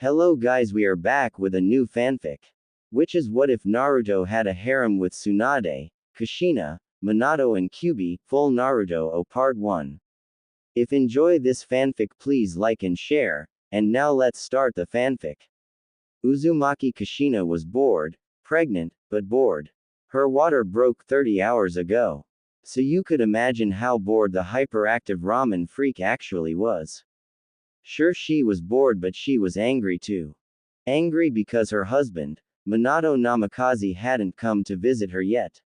Hello guys, we are back with a new fanfic. Which is what if Naruto had a harem with Tsunade, Kushina, Minato and Kyūbi, full Naruto O Part 1. If enjoy this fanfic please like and share, and now let's start the fanfic. Uzumaki Kushina was bored, pregnant, but bored. Her water broke 30 hours ago. So you could imagine how bored the hyperactive ramen freak actually was. Sure, she was bored, but she was angry too. Angry because her husband, Minato Namikaze, hadn't come to visit her yet.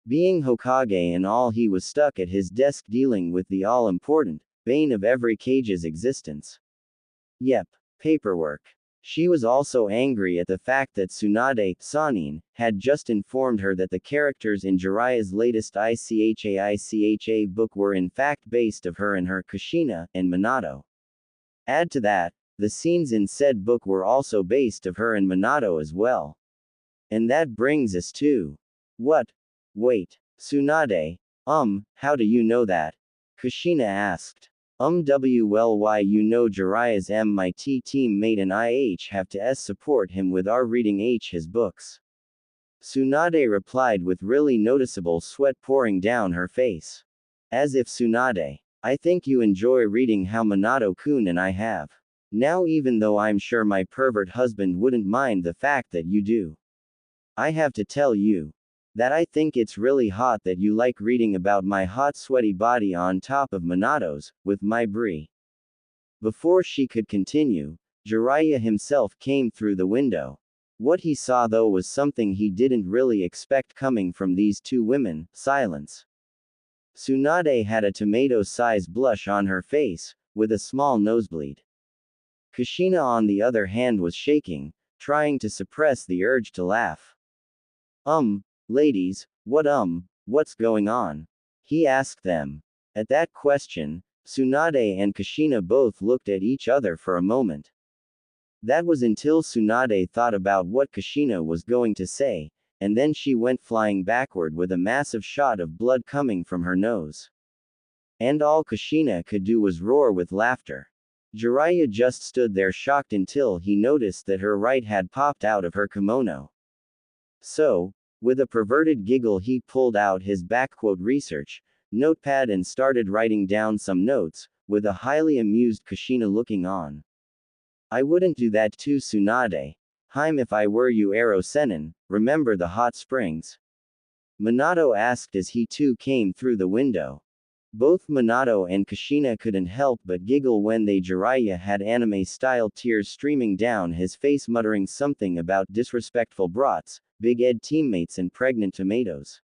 Being Hokage and all, he was stuck at his desk dealing with the all-important, bane of every Kage's existence. Yep, paperwork. She was also angry at the fact that Tsunade, Sanin, had just informed her that the characters in Jiraiya's latest ICHA book were in fact based of her and her Kushina, and Minato. Add to that, the scenes in said book were also based of her and Minato as well. And that brings us to... What? Wait. Tsunade. How do you know that? Kushina asked. Why you know Jiraiya's my teammate and IH have to support him with our reading his books. Tsunade replied with really noticeable sweat pouring down her face. As if Tsunade. I think you enjoy reading how Minato-kun and I have. Now even though I'm sure my pervert husband wouldn't mind the fact that you do. I have to tell you that I think it's really hot that you like reading about my hot sweaty body on top of Minato's, with my brie. Before she could continue, Jiraiya himself came through the window. What he saw though was something he didn't really expect coming from these two women: silence. Tsunade had a tomato-sized blush on her face, with a small nosebleed. Kushina on the other hand was shaking, trying to suppress the urge to laugh. Ladies, what's going on? He asked them. At that question, Tsunade and Kushina both looked at each other for a moment. That was until Tsunade thought about what Kushina was going to say, and then she went flying backward with a massive shot of blood coming from her nose. And all Kushina could do was roar with laughter. Jiraiya just stood there shocked until he noticed that her right had popped out of her kimono. So, with a perverted giggle he pulled out his research notepad and started writing down some notes, with a highly amused Kushina looking on. I wouldn't do that to Tsunade. If I were you, Senin, remember the hot springs? Minato asked as he too came through the window. Both Minato and Kushina couldn't help but giggle when Jiraiya had anime-style tears streaming down his face, muttering something about disrespectful brats, Big Ed teammates and pregnant tomatoes.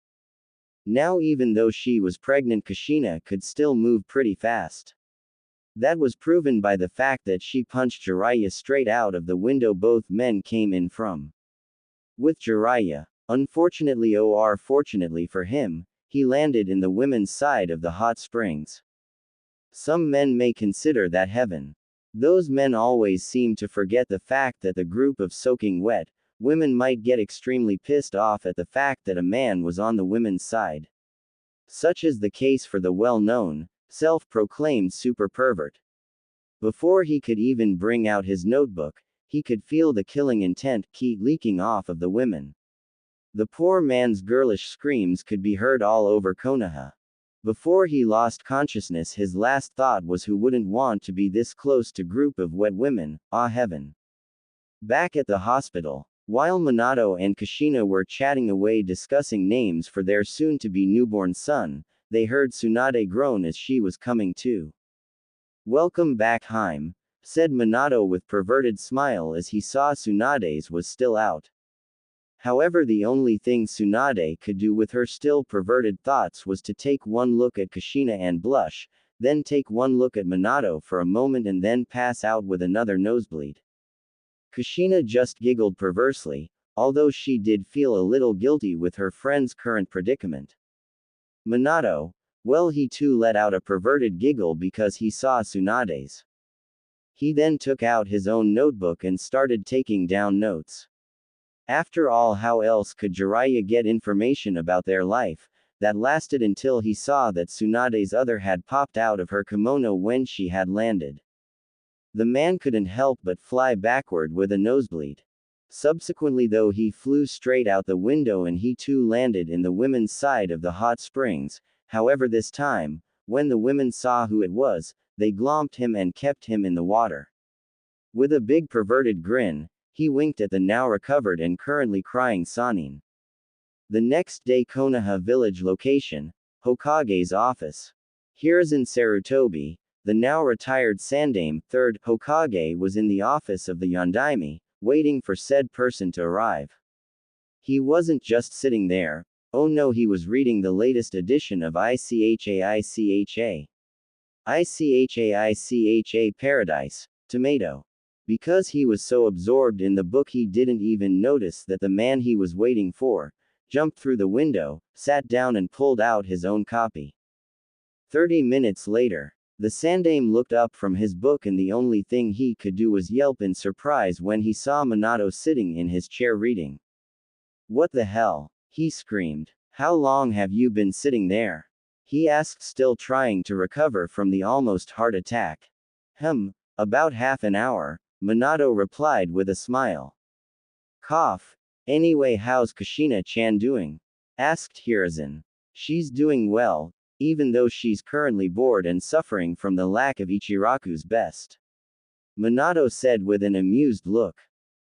Now even though she was pregnant, Kushina could still move pretty fast. That was proven by the fact that she punched Jiraiya straight out of the window both men came in from. With Jiraiya, unfortunately or fortunately for him, he landed in the women's side of the hot springs. Some men may consider that heaven. Those men always seem to forget the fact that the group of soaking wet women might get extremely pissed off at the fact that a man was on the women's side. Such is the case for the well-known, self-proclaimed super pervert. Before he could even bring out his notebook, he could feel the killing intent leaking off of the women. The poor man's girlish screams could be heard all over Konoha. Before he lost consciousness, his last thought was, who wouldn't want to be this close to group of wet women? Ah, heaven. Back at the hospital, while Minato and Kushina were chatting away discussing names for their soon-to-be newborn son, they heard Tsunade groan as she was coming to. Welcome back, Harem, said Minato with perverted smile as he saw Tsunade's was still out. However, the only thing Tsunade could do with her still perverted thoughts was to take one look at Kushina and blush, then take one look at Minato for a moment and then pass out with another nosebleed. Kushina just giggled perversely, although she did feel a little guilty with her friend's current predicament. Minato, well, he too let out a perverted giggle because he saw Tsunade's. He then took out his own notebook and started taking down notes. After all, how else could Jiraiya get information about their life that lasted until he saw that Tsunade's other had popped out of her kimono when she had landed? The man couldn't help but fly backward with a nosebleed. Subsequently though he flew straight out the window and he too landed in the women's side of the hot springs. However this time, when the women saw who it was, they glomped him and kept him in the water. With a big perverted grin, he winked at the now recovered and currently crying Sanin. The next day Konoha village location, Hokage's office. Hiruzen Sarutobi, the now retired Sandaime, 3rd Hokage was in the office of the Yondaime, waiting for said person to arrive. He wasn't just sitting there, oh no, he was reading the latest edition of ICHA Paradise, Tomato. Because he was so absorbed in the book he didn't even notice that the man he was waiting for jumped through the window, sat down and pulled out his own copy. 30 minutes later, the Sandaime looked up from his book and the only thing he could do was yelp in surprise when he saw Minato sitting in his chair reading. "What the hell?" he screamed. "How long have you been sitting there?" he asked, still trying to recover from the almost heart attack. About half an hour, Minato replied with a smile. Cough. "Anyway, how's Kushina-chan doing?" asked Hiruzen. "She's doing well, even though she's currently bored and suffering from the lack of Ichiraku's best," Minato said with an amused look.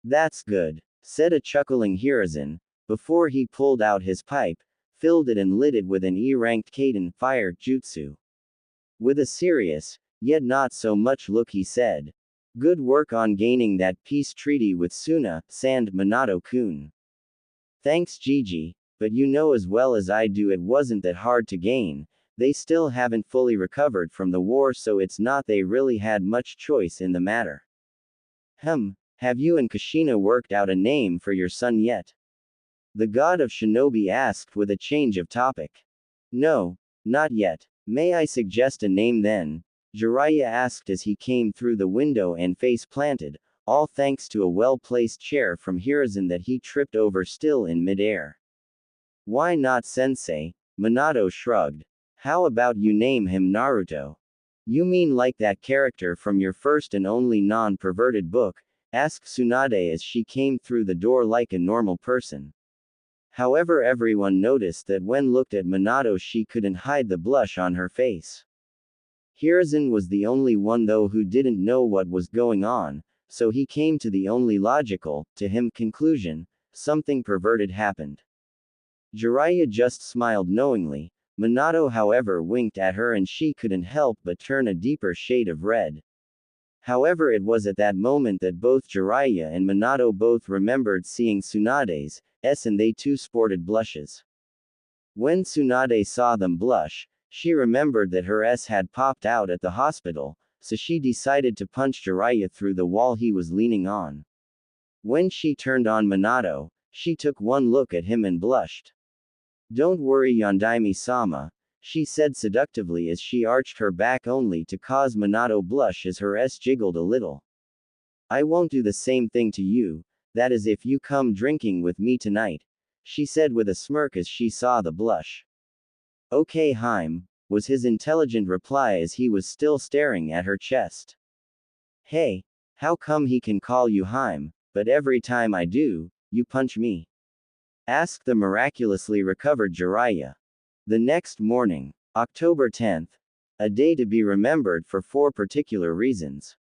"That's good," said a chuckling Hiruzen, before he pulled out his pipe, filled it and lit it with an E-ranked Kaden fire jutsu. With a serious, yet not so much look he said, "Good work on gaining that peace treaty with Suna-san, Minato-kun." "Thanks Gigi, but you know as well as I do it wasn't that hard to gain. They still haven't fully recovered from the war, so it's not they really had much choice in the matter." Have you and Kushina worked out a name for your son yet?" the god of shinobi asked with a change of topic. "No, not yet. May I suggest a name then?" Jiraiya asked as he came through the window and face planted, all thanks to a well-placed chair from Hiruzen that he tripped over still in mid-air. "Why not sensei?" Minato shrugged. "How about you name him Naruto?" "You mean like that character from your first and only non-perverted book?" asked Tsunade as she came through the door like a normal person. However, everyone noticed that when looked at Minato she couldn't hide the blush on her face. Hiruzen was the only one though who didn't know what was going on, so he came to the only logical, to him, conclusion: something perverted happened. Jiraiya just smiled knowingly. Minato however winked at her and she couldn't help but turn a deeper shade of red. However, it was at that moment that both Jiraiya and Minato both remembered seeing Tsunade's and they too sported blushes. When Tsunade saw them blush, she remembered that her had popped out at the hospital, so she decided to punch Jiraiya through the wall he was leaning on. When she turned on Minato, she took one look at him and blushed. "Don't worry Yondaime-sama," she said seductively as she arched her back only to cause Minato blush as her jiggled a little. "I won't do the same thing to you, that is if you come drinking with me tonight," she said with a smirk as she saw the blush. "Okay Haim," was his intelligent reply as he was still staring at her chest. "Hey, how come he can call you Haim, but every time I do, you punch me?" asked the miraculously recovered Jiraiya. The next morning, October 10th, a day to be remembered for 4 particular reasons.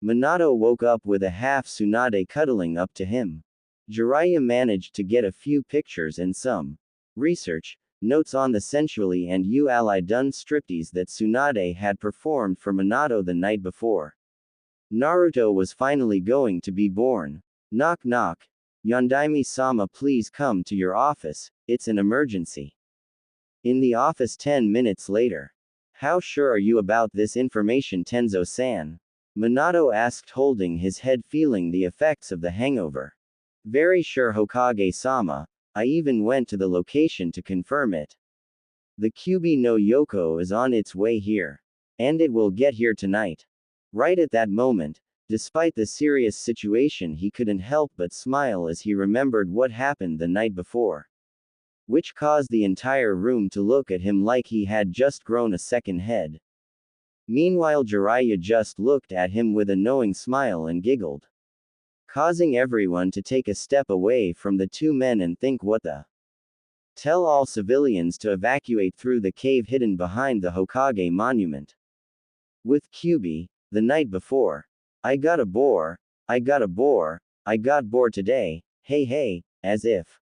Minato woke up with a half Tsunade cuddling up to him. Jiraiya managed to get a few pictures and some research notes on the sensually and done striptease that Tsunade had performed for Minato the night before. Naruto was finally going to be born. Knock knock. "Yondaime-sama, please come to your office, it's an emergency." In the office 10 minutes later. "How sure are you about this information, Tenzo-san?" Minato asked, holding his head, feeling the effects of the hangover. "Very sure Hokage-sama, I even went to the location to confirm it. The Kyūbi no Yoko is on its way here. And it will get here tonight." Right at that moment, despite the serious situation, he couldn't help but smile as he remembered what happened the night before, which caused the entire room to look at him like he had just grown a second head. Meanwhile Jiraiya just looked at him with a knowing smile and giggled, causing everyone to take a step away from the two men and think, what the? Tell all civilians to evacuate through the cave hidden behind the Hokage monument. With Kyūbi, the night before. I got a boar, I got bored today, hey, as if.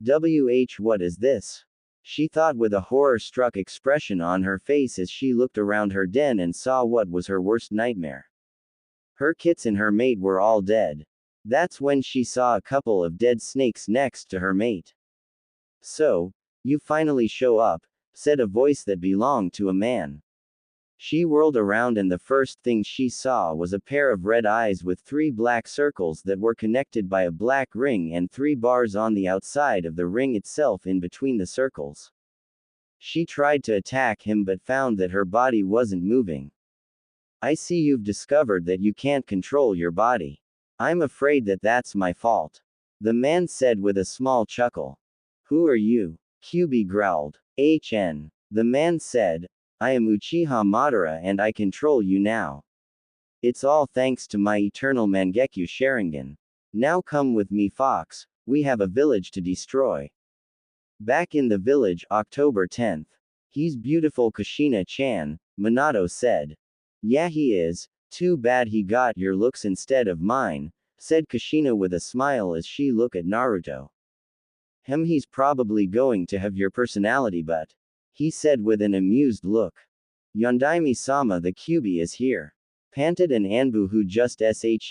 What is this? She thought with a horror-struck expression on her face as she looked around her den and saw what was her worst nightmare. Her kits and her mate were all dead. That's when she saw a couple of dead snakes next to her mate. So, you finally show up, said a voice that belonged to a man. She whirled around and the first thing she saw was a pair of red eyes with 3 black circles that were connected by a black ring and 3 bars on the outside of the ring itself in between the circles. She tried to attack him but found that her body wasn't moving. I see you've discovered that you can't control your body. I'm afraid that that's my fault. The man said with a small chuckle. Who are you? Kyūbi growled. The man said, I am Uchiha Madara and I control you now. It's all thanks to my eternal Mangekyo Sharingan. Now come with me, Fox, we have a village to destroy. Back in the village, October 10th. He's beautiful Kushina-chan, Minato said. Yeah he is, too bad he got your looks instead of mine, said Kushina with a smile as she looked at Naruto. He's probably going to have your personality but, he said with an amused look. Yondaime-sama the Kyūbi is here. Panted an Anbu who just shunshined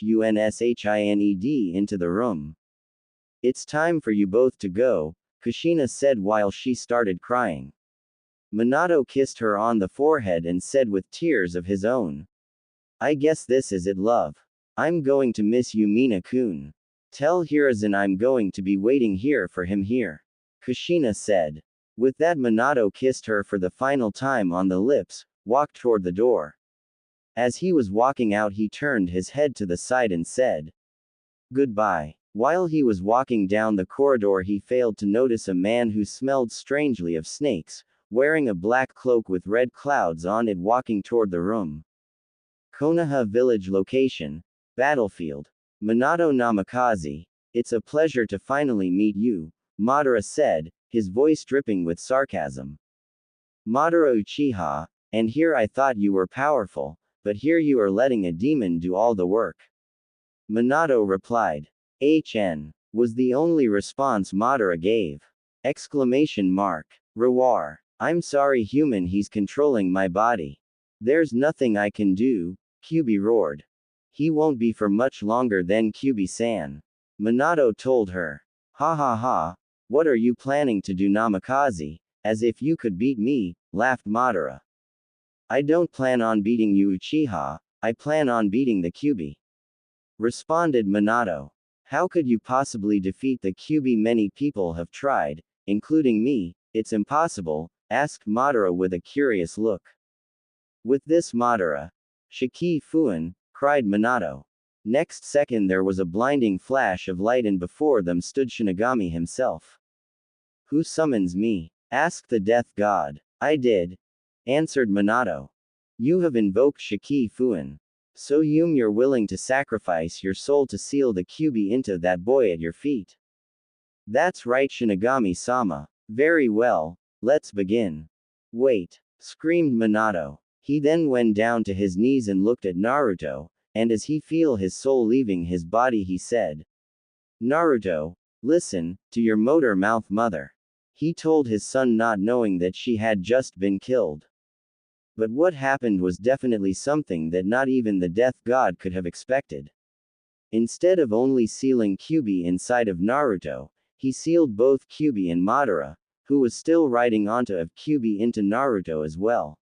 into the room. It's time for you both to go, Kushina said while she started crying. Minato kissed her on the forehead and said with tears of his own. I guess this is it, love. I'm going to miss you, Mina-kun. Tell Hiruzen I'm going to be waiting here for him here. Kushina said. With that Minato kissed her for the final time on the lips, walked toward the door. As he was walking out he turned his head to the side and said, goodbye. While he was walking down the corridor he failed to notice a man who smelled strangely of snakes, wearing a black cloak with red clouds on it walking toward the room. Konoha Village Location. Battlefield. Minato Namikaze. It's a pleasure to finally meet you, Madara said, his voice dripping with sarcasm. Madara Uchiha, and here I thought you were powerful, but here you are letting a demon do all the work. Minato replied. Was the only response Madara gave. Rewar. I'm sorry human, he's controlling my body. There's nothing I can do, Kyūbi roared. He won't be for much longer then, Kyūbi-san. Minato told her. Ha ha ha, what are you planning to do, Namikaze? As if you could beat me, laughed Madara. I don't plan on beating you, Uchiha, I plan on beating the Kyūbi. Responded Minato. How could you possibly defeat the Kyūbi? Many people have tried, including me, it's impossible, asked Madara with a curious look. With this Madara. Shiki Fuin, cried Minato. Next second there was a blinding flash of light and before them stood Shinigami himself. Who summons me? Asked the death god. I did. Answered Minato. You have invoked Shiki Fuin. So you're willing to sacrifice your soul to seal the Kyūbi into that boy at your feet. That's right, Shinigami-sama. Very well, let's begin. Wait, screamed Minato. He then went down to his knees and looked at Naruto, and as he felt his soul leaving his body he said, Naruto, listen to your motor mouth mother. He told his son not knowing that she had just been killed. But what happened was definitely something that not even the death god could have expected. Instead of only sealing Kyūbi inside of Naruto, he sealed both Kyūbi and Madara, who was still riding onto of Kyūbi into Naruto as well.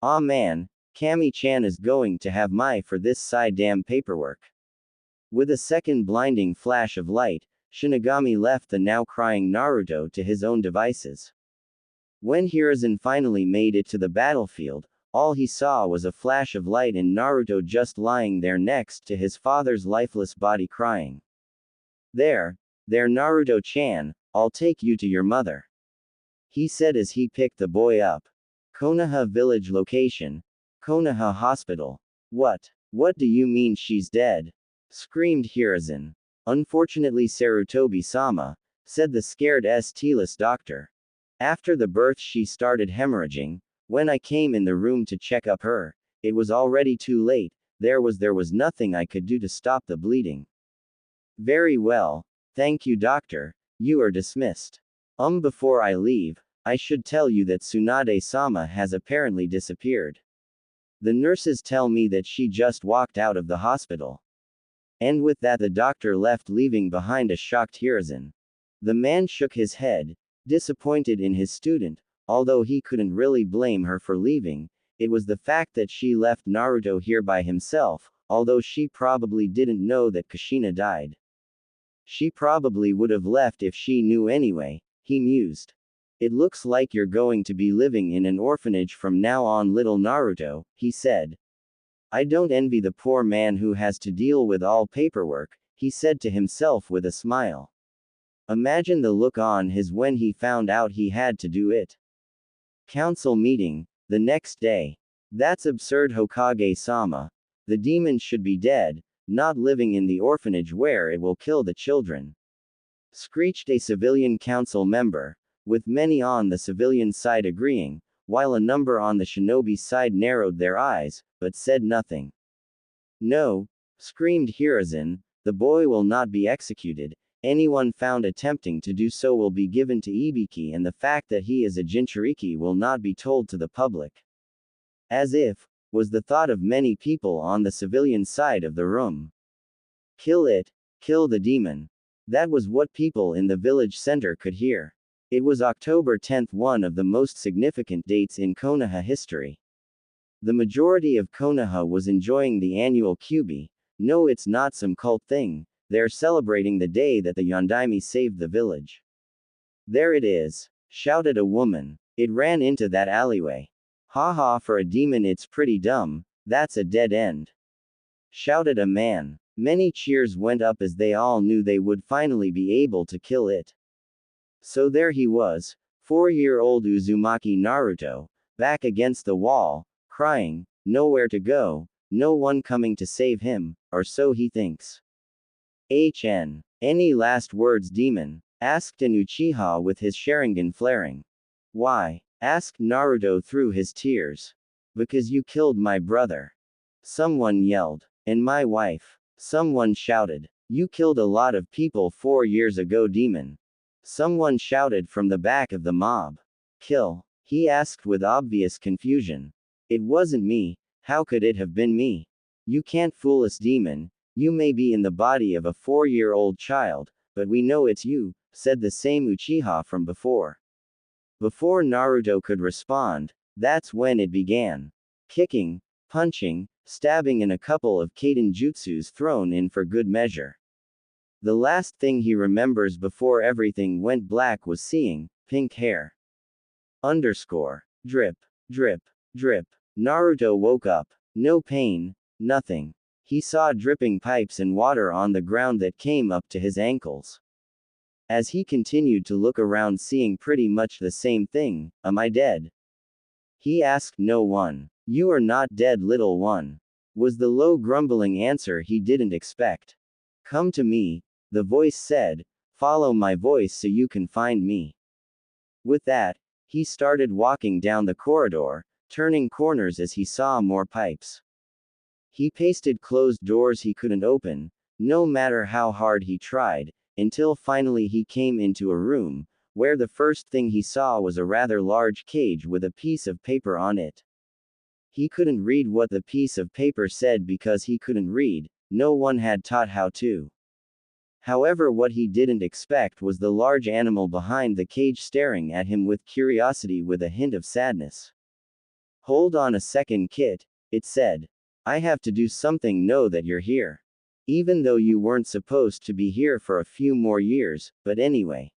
Aw man, Kami-chan is going to have my for this damn paperwork. With a second blinding flash of light, Shinigami left the now crying Naruto to his own devices. When Hiruzen finally made it to the battlefield, all he saw was a flash of light and Naruto just lying there next to his father's lifeless body crying. There Naruto-chan, I'll take you to your mother. He said as he picked the boy up. Konoha Village Location. Konoha Hospital. What? What do you mean she's dead? Screamed Hiruzen. Unfortunately Sarutobi-sama, said the scared T-less doctor. After the birth she started hemorrhaging. When I came in the room to check up her, it was already too late. There was nothing I could do to stop the bleeding. Very well. Thank you doctor. You are dismissed. Before I leave, I should tell you that Tsunade-sama has apparently disappeared. The nurses tell me that she just walked out of the hospital. And with that the doctor left, leaving behind a shocked Hiruzen. The man shook his head, disappointed in his student, although he couldn't really blame her for leaving. It was the fact that she left Naruto here by himself, although she probably didn't know that Kushina died. She probably would have left if she knew anyway, he mused. It looks like you're going to be living in an orphanage from now on, little Naruto, he said. I don't envy the poor man who has to deal with all paperwork, he said to himself with a smile. Imagine the look on his when he found out he had to do it. Council meeting, the next day. That's absurd, Hokage-sama. The demon should be dead, not living in the orphanage where it will kill the children. Screeched a civilian council member, with many on the civilian side agreeing, while a number on the shinobi side narrowed their eyes, but said nothing. No, screamed Hiruzen, the boy will not be executed. Anyone found attempting to do so will be given to Ibiki, and the fact that he is a Jinchuriki will not be told to the public. As if, was the thought of many people on the civilian side of the room. Kill it, kill the demon. That was what people in the village center could hear. It was October 10th, one of the most significant dates in Konoha history. The majority of Konoha was enjoying the annual Kyūbi. No, it's not some cult thing. They're celebrating the day that the Yondaime saved the village. There it is, shouted a woman. It ran into that alleyway. Haha, for a demon it's pretty dumb, that's a dead end. Shouted a man. Many cheers went up as they all knew they would finally be able to kill it. So there he was, 4-year-old Uzumaki Naruto, back against the wall, crying, nowhere to go, no one coming to save him, or so he thinks. Any last words, demon? Asked an Uchiha with his Sharingan flaring. Why? Asked Naruto through his tears. Because you killed my brother. Someone yelled. And my wife. Someone shouted. You killed a lot of people 4 years ago, demon. Someone shouted from the back of the mob. Kill? He asked with obvious confusion. It wasn't me. How could it have been me? You can't fool us, demon. You may be in the body of a 4-year-old child, but we know it's you, said the same Uchiha from before. Before Naruto could respond, that's when it began. Kicking, punching, stabbing, and a couple of Kaden jutsus thrown in for good measure. The last thing he remembers before everything went black was seeing pink hair. Drip, drip, drip. Naruto woke up. No pain, nothing. He saw dripping pipes and water on the ground that came up to his ankles. As he continued to look around, seeing pretty much the same thing, am I dead? He asked no one. You are not dead, little one. Was the low grumbling answer he didn't expect. Come to me, the voice said, follow my voice so you can find me. With that, he started walking down the corridor, turning corners as he saw more pipes. He pasted closed doors he couldn't open, no matter how hard he tried, until finally he came into a room, where the first thing he saw was a rather large cage with a piece of paper on it. He couldn't read what the piece of paper said because he couldn't read, no one had taught how to. However, what he didn't expect was the large animal behind the cage staring at him with curiosity with a hint of sadness. Hold on a second, Kit, it said. I have to do something. Know that you're here. Even though you weren't supposed to be here for a few more years, but anyway.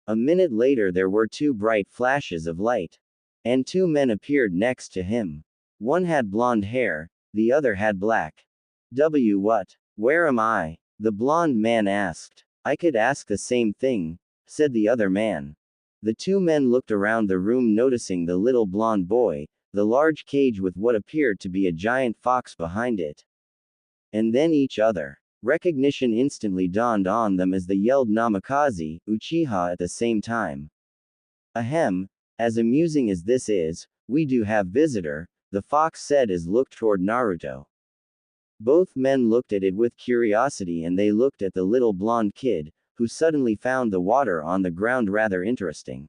A minute later there were 2 bright flashes of light. And 2 men appeared next to him. One had blonde hair, the other had black. What? Where am I? The blonde man asked. I could ask the same thing, said the other man. The 2 men looked around the room, noticing the little blonde boy. the large cage with what appeared to be a giant fox behind it. And then each other. Recognition instantly dawned on them as they yelled Namikaze, Uchiha at the same time. Ahem, as amusing as this is, we do have visitor, the fox said as looked toward Naruto. Both men looked at it with curiosity and they looked at the little blonde kid, who suddenly found the water on the ground rather interesting.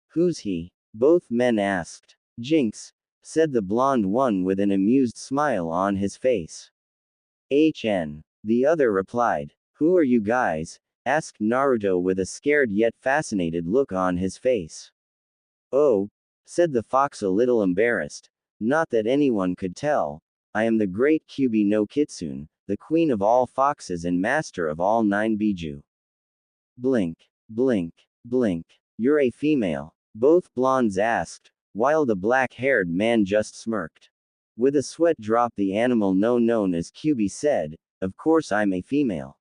Who's he? Both men asked. Jinx, said the blonde one with an amused smile on his face. HN. The other replied. Who are you guys? Asked Naruto with a scared yet fascinated look on his face. Oh, said the fox a little embarrassed. Not that anyone could tell. I am the great Kyūbi no Kitsune, the queen of all foxes and master of all 9 biju. Blink, blink, blink. You're a female. Both blondes asked, while the black-haired man just smirked. With a sweat drop the animal known as Kyūbi said, of course I'm a female.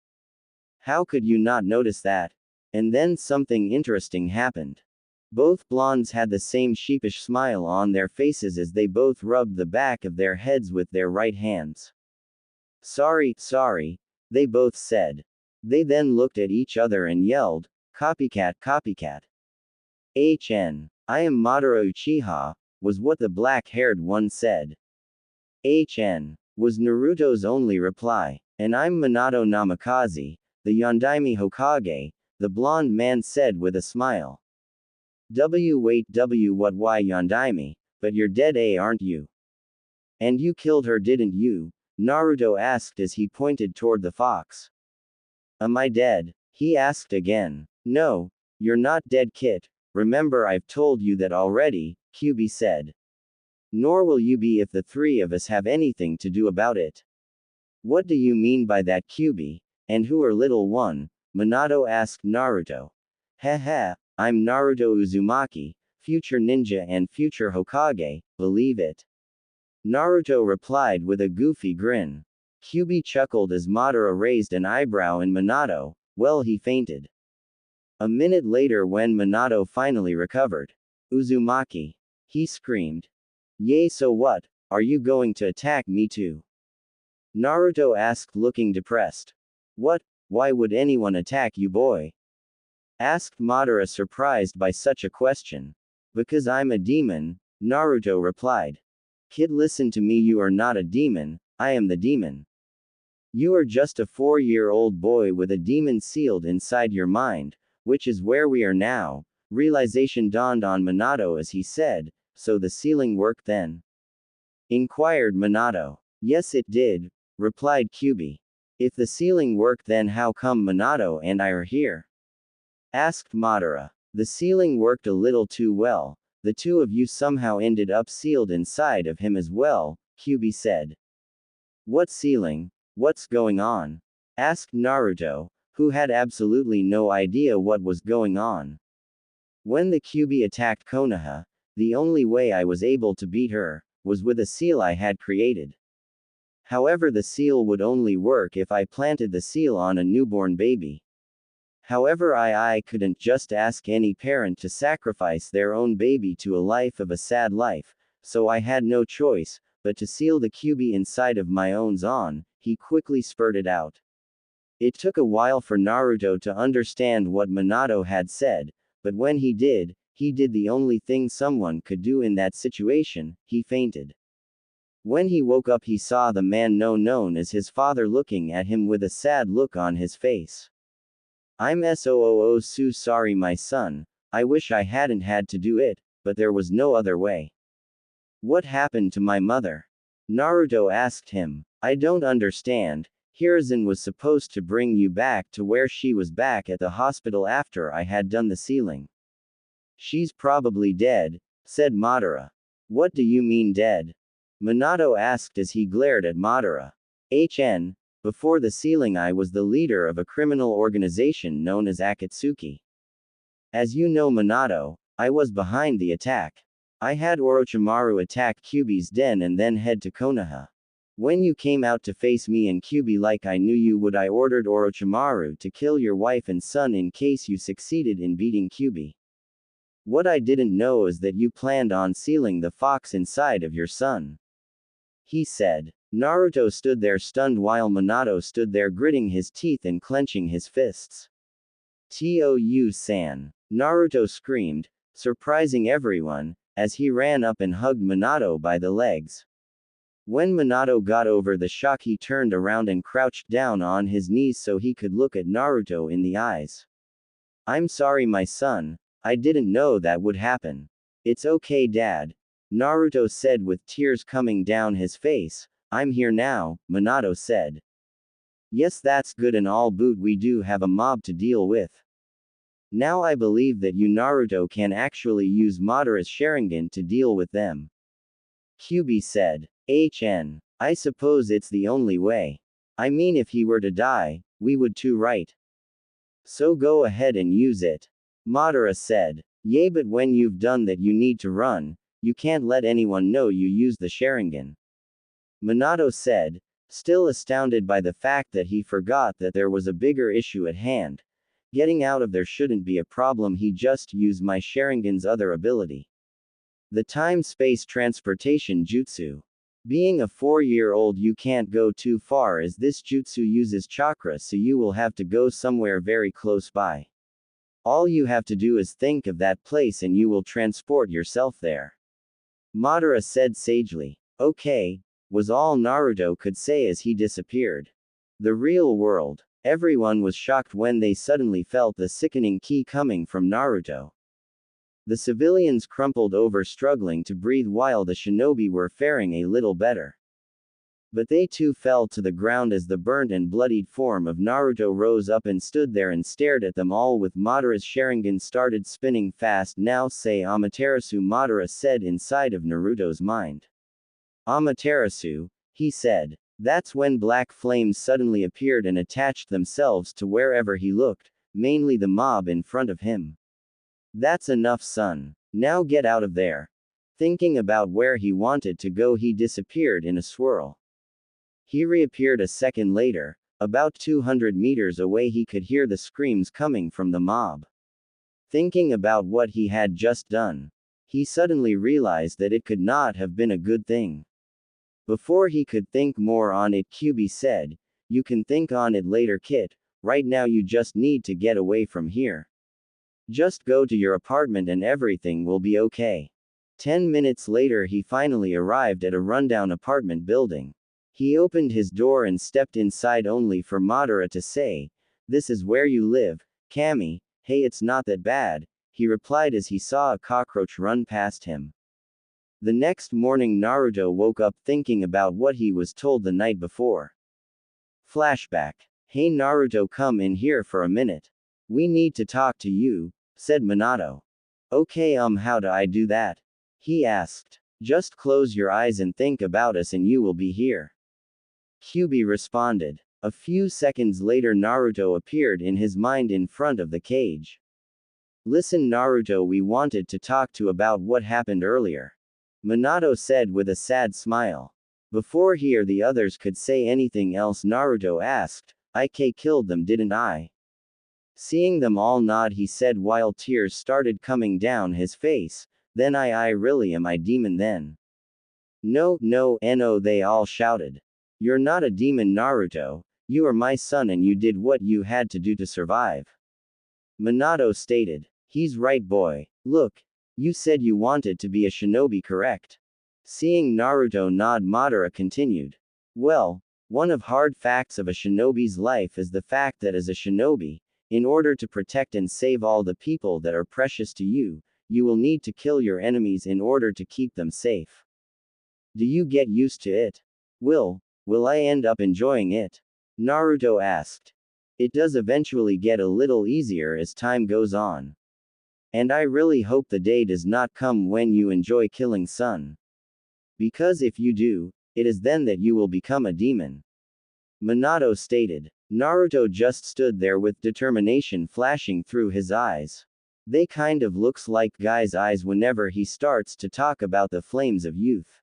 How could you not notice that? And then something interesting happened. Both blondes had the same sheepish smile on their faces as they both rubbed the back of their heads with their right hands. Sorry, they both said. They then looked at each other and yelled, copycat, copycat. HN. I am Madara Uchiha, was what the black-haired one said. HN. Was Naruto's only reply. And I'm Minato Namikaze, the Yondaime Hokage, the blonde man said with a smile. Wait, what, why Yondaime, but you're dead, aren't you? And you killed her, didn't you? Naruto asked as he pointed toward the fox. Am I dead? He asked again. No, you're not dead, kid. Remember, I've told you that already, Kyūbi said. Nor will you be if the three of us have anything to do about it. What do you mean by that, Kyūbi? And who are little one? Minato asked Naruto. Heh, I'm Naruto Uzumaki, future ninja and future Hokage, believe it. Naruto replied with a goofy grin. Kyūbi chuckled as Madara raised an eyebrow and Minato, well, he fainted. A minute later when Minato finally recovered. Uzumaki. He screamed. Yay, so what? Are you going to attack me too? Naruto asked looking depressed. What? Why would anyone attack you, boy? Asked Madara surprised by such a question. Because I'm a demon, Naruto replied. Kid, listen to me, you are not a demon, I am the demon. You are just a 4-year-old boy with a demon sealed inside your mind, which is where we are now. Realization dawned on Minato as he said, so the sealing worked then? Inquired Minato. Yes, it did, replied Kyūbi. If the sealing worked, then how come Minato and I are here? Asked Madara. The sealing worked a little too well. The two of you somehow ended up sealed inside of him as well, Kyūbi said. What sealing? What's going on? Asked Naruto, who had absolutely no idea what was going on. When the Kyūbi attacked Konoha, the only way I was able to beat her was with a seal I had created. However, the seal would only work if I planted the seal on a newborn baby. However, I couldn't just ask any parent to sacrifice their own baby to a life of a sad life, so I had no choice but to seal the Kyūbi inside of my own Zon. He quickly spurted out. It took a while for Naruto to understand what Minato had said, but when he did the only thing someone could do in that situation, he fainted. When he woke up, he saw the man known as his father looking at him with a sad look on his face. I'm so sorry, my son, I wish I hadn't had to do it, but there was no other way. What happened to my mother? Naruto asked him. I don't understand. Hiruzen was supposed to bring you back to where she was back at the hospital after I had done the sealing. She's probably dead, said Madara. What do you mean dead? Minato asked as he glared at Madara. HN, before the sealing I was the leader of a criminal organization known as Akatsuki. As you know, Minato, I was behind the attack. I had Orochimaru attack Kyūbi's den and then head to Konoha. When you came out to face me and Kyūbi like I knew you would, I ordered Orochimaru to kill your wife and son in case you succeeded in beating Kyūbi. What I didn't know is that you planned on sealing the fox inside of your son. He said. Naruto stood there stunned while Minato stood there gritting his teeth and clenching his fists. "Tou-san!" Naruto screamed, surprising everyone, as he ran up and hugged Minato by the legs. When Minato got over the shock, he turned around and crouched down on his knees so he could look at Naruto in the eyes. "I'm sorry, my son. I didn't know that would happen." "It's okay, Dad," Naruto said with tears coming down his face. "I'm here now," Minato said. "Yes, that's good and all, but we do have a mob to deal with. Now I believe that you Naruto can actually use Madara's Sharingan to deal with them," Kyūbi said. I suppose it's the only way. I mean, if he were to die, we would too, right? So go ahead and use it," Madara said. "Yeah, but when you've done that you need to run. You can't let anyone know you use the Sharingan," Minato said, still astounded by the fact that he forgot that there was a bigger issue at hand. "Getting out of there shouldn't be a problem, he just used my Sharingan's other ability. The time-space transportation jutsu. Being a 4-year-old, you can't go too far as this jutsu uses chakra, so you will have to go somewhere very close by. All you have to do is think of that place and you will transport yourself there," Madara said sagely. "Okay," was all Naruto could say as he disappeared. The real world. Everyone was shocked when they suddenly felt the sickening ki coming from Naruto. The civilians crumpled over struggling to breathe while the shinobi were faring a little better. But they too fell to the ground as the burnt and bloodied form of Naruto rose up and stood there and stared at them all with Madara's Sharingan started spinning fast. "Now say Amaterasu," Madara said inside of Naruto's mind. "Amaterasu," he said. That's when black flames suddenly appeared and attached themselves to wherever he looked, mainly the mob in front of him. "That's enough, son. Now get out of there." Thinking about where he wanted to go, he disappeared in a swirl. He reappeared a second later. About 200 meters away, he could hear the screams coming from the mob. Thinking about what he had just done, he suddenly realized that it could not have been a good thing. Before he could think more on it, Kyūbi said, "You can think on it later, kid. Right now you just need to get away from here. Just go to your apartment and everything will be okay." 10 minutes later, he finally arrived at a rundown apartment building. He opened his door and stepped inside only for Madara to say, "This is where you live, Kami." "Hey, it's not that bad," he replied as he saw a cockroach run past him. The next morning, Naruto woke up thinking about what he was told the night before. Flashback. "Hey Naruto, come in here for a minute. We need to talk to you," said Minato. "Okay, how do I do that?" he asked. "Just close your eyes and think about us and you will be here," Kyūbi responded. A few seconds later, Naruto appeared in his mind in front of the cage. "Listen Naruto, we wanted to talk to about what happened earlier," Minato said with a sad smile. Before he or the others could say anything else, Naruto asked, "I killed them, didn't I?" Seeing them all nod, he said while tears started coming down his face, "Then I really am I demon then?" No, they all shouted. "You're not a demon, Naruto. You are my son and you did what you had to do to survive," Minato stated. "He's right, boy. Look, you said you wanted to be a shinobi, correct?" Seeing Naruto nod, Madara continued. "Well, one of hard facts of a shinobi's life is the fact that as a shinobi, in order to protect and save all the people that are precious to you, you will need to kill your enemies in order to keep them safe. Do you get used to it?" Will I end up enjoying it?" Naruto asked. "It does eventually get a little easier as time goes on. And I really hope the day does not come when you enjoy killing son. Because if you do, it is then that you will become a demon," Minato stated. Naruto just stood there with determination flashing through his eyes. They kind of looks like guy's eyes whenever he starts to talk about the flames of youth.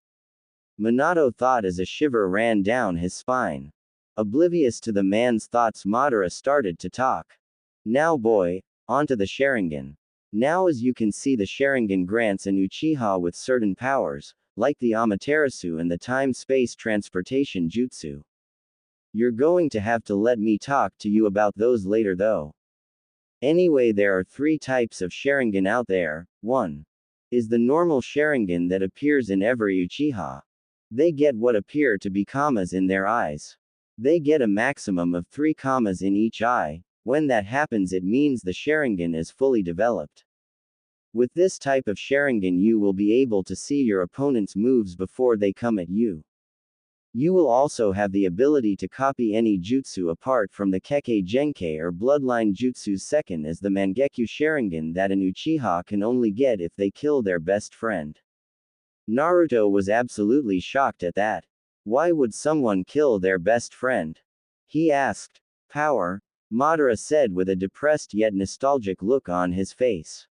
Minato thought as a shiver ran down his spine. Oblivious to the man's thoughts, Madara started to talk. "Now boy, onto the Sharingan. Now as you can see, the Sharingan grants an Uchiha with certain powers, like the Amaterasu and the time-space transportation jutsu. You're going to have to let me talk to you about those later though. Anyway, there are 3 types of Sharingan out there. 1 is the normal Sharingan that appears in every Uchiha. They get what appear to be commas in their eyes. They get a maximum of 3 commas in each eye. When that happens, it means the Sharingan is fully developed. With this type of Sharingan, you will be able to see your opponent's moves before they come at you. You will also have the ability to copy any jutsu apart from the Kekkei Genkai or Bloodline Jutsu. Second is the Mangekyo Sharingan that an Uchiha can only get if they kill their best friend. Naruto was absolutely shocked at that. Why would someone kill their best friend? He asked. Power, Madara said with a depressed yet nostalgic look on his face.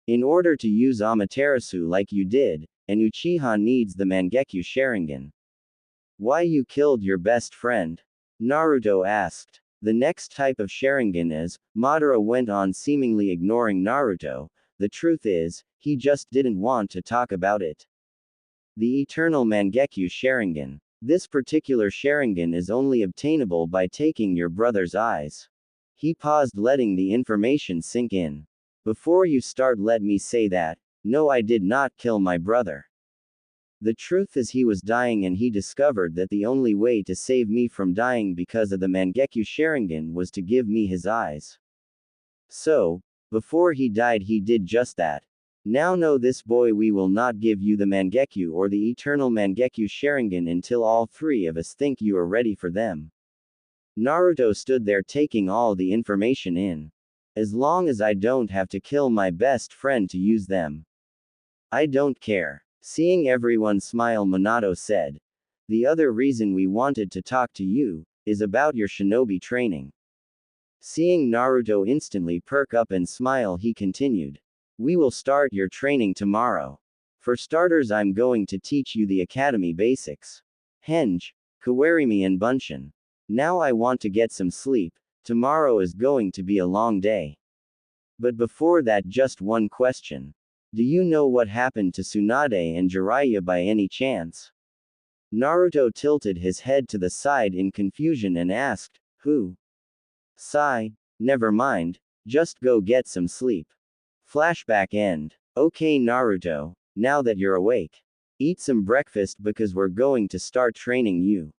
In order to use Amaterasu like you did, an Uchiha needs the Mangekyo Sharingan. Why you killed your best friend? Naruto asked. The next type of Sharingan is, Madara went on, seemingly ignoring Naruto. The truth is, he just didn't want to talk about it. The Eternal Mangekyo Sharingan. This particular Sharingan is only obtainable by taking your brother's eyes. He paused, letting the information sink in. Before you start, let me say that, no, I did not kill my brother. The truth is, he was dying and he discovered that the only way to save me from dying because of the Mangekyo Sharingan was to give me his eyes. So, before he died, he did just that. Now know this, boy, we will not give you the Mangekyo or the Eternal Mangekyo Sharingan until all 3 of us think you are ready for them. Naruto stood there taking all the information in. As long as I don't have to kill my best friend to use them, I don't care. Seeing everyone smile, Minato said. The other reason we wanted to talk to you is about your shinobi training. Seeing Naruto instantly perk up and smile, he continued. We will start your training tomorrow. For starters, I'm going to teach you the academy basics. Henge, Kawarimi and Bunshin. Now I want to get some sleep. Tomorrow is going to be a long day. But before that, just one question. Do you know what happened to Tsunade and Jiraiya by any chance? Naruto tilted his head to the side in confusion and asked, Who? Sigh. Never mind, just go get some sleep. Flashback end. Okay, Naruto, now that you're awake, eat some breakfast because we're going to start training you.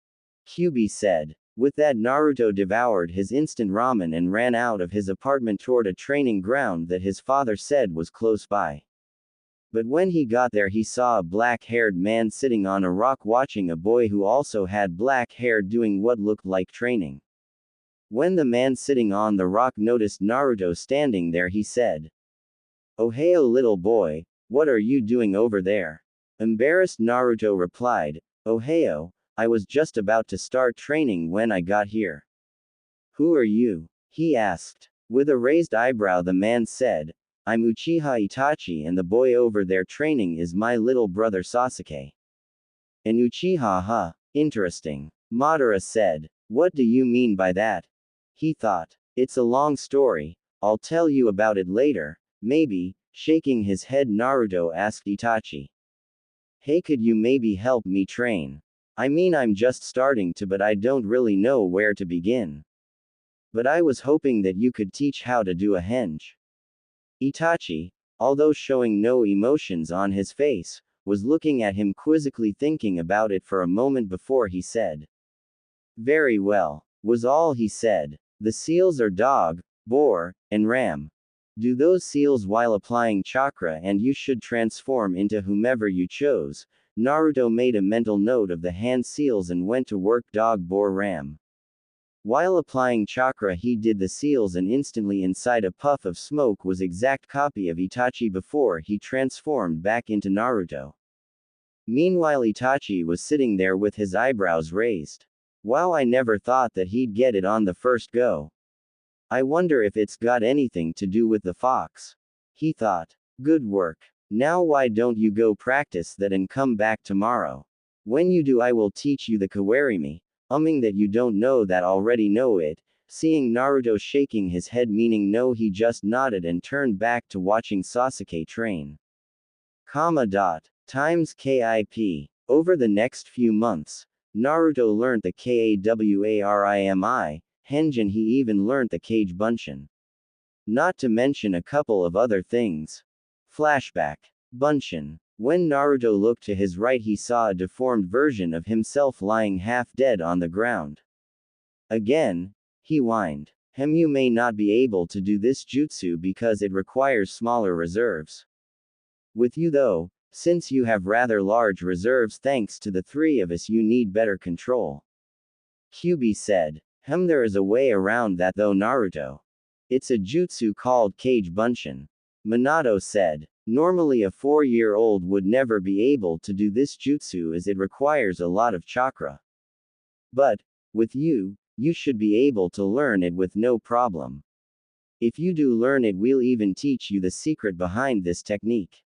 Kyūbi said. With that, Naruto devoured his instant ramen and ran out of his apartment toward a training ground that his father said was close by. But when he got there, he saw a black-haired man sitting on a rock watching a boy who also had black hair doing what looked like training. When the man sitting on the rock noticed Naruto standing there, he said, Ohio, little boy, what are you doing over there? Embarrassed, Naruto replied, Ohio, I was just about to start training when I got here. Who are you? He asked. With a raised eyebrow, the man said, I'm Uchiha Itachi, and the boy over there training is my little brother Sasuke. An Uchiha, huh? Interesting. Madara said. What do you mean by that? He thought. It's a long story. I'll tell you about it later, maybe. Shaking his head, Naruto asked Itachi. Hey, could you maybe help me train? I mean, I'm just starting to, but I don't really know where to begin. But I was hoping that you could teach how to do a henge. Itachi, although showing no emotions on his face, was looking at him quizzically, thinking about it for a moment before he said. Very well, was all he said. The seals are dog, boar, and ram. Do those seals while applying chakra and you should transform into whomever you chose. Naruto made a mental note of the hand seals and went to work dog, boar, ram. While applying chakra, he did the seals, and instantly inside a puff of smoke was exact copy of Itachi before he transformed back into Naruto. Meanwhile, Itachi was sitting there with his eyebrows raised. Wow, I never thought that he'd get it on the first go. I wonder if it's got anything to do with the fox. He thought. Good work. Now why don't you go practice that and come back tomorrow? When you do, I will teach you the Kawarimi. That you don't know that already know it. Seeing Naruto shaking his head meaning no, he just nodded and turned back to watching Sasuke train. Times KIP. Over the next few months, Naruto learned the Kawarimi, Henjin, he even learned the Kage Bunshin. Not to mention a couple of other things. Flashback. Bunshin. When Naruto looked to his right he saw a deformed version of himself lying half dead on the ground. Again, he whined. You may not be able to do this jutsu because it requires smaller reserves. With you though, since you have rather large reserves thanks to the three of us, you need better control. Kyūbi said. There is a way around that though, Naruto. It's a jutsu called Kage Bunshin. Minato said. Normally a 4-year-old would never be able to do this jutsu as it requires a lot of chakra. But, with you, you should be able to learn it with no problem. If you do learn it, we'll even teach you the secret behind this technique.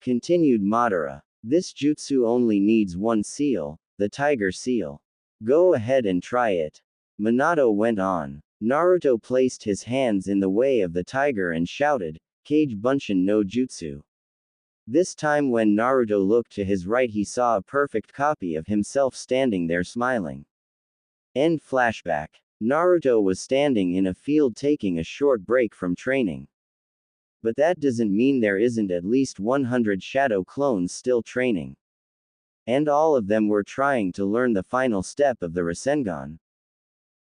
Continued Madara. This jutsu only needs one seal, the tiger seal. Go ahead and try it. Minato went on. Naruto placed his hands in the way of the tiger and shouted, Kage Bunshin no Jutsu. This time when Naruto looked to his right he saw a perfect copy of himself standing there smiling. End flashback. Naruto was standing in a field taking a short break from training. But that doesn't mean there isn't at least 100 shadow clones still training. And all of them were trying to learn the final step of the Rasengan.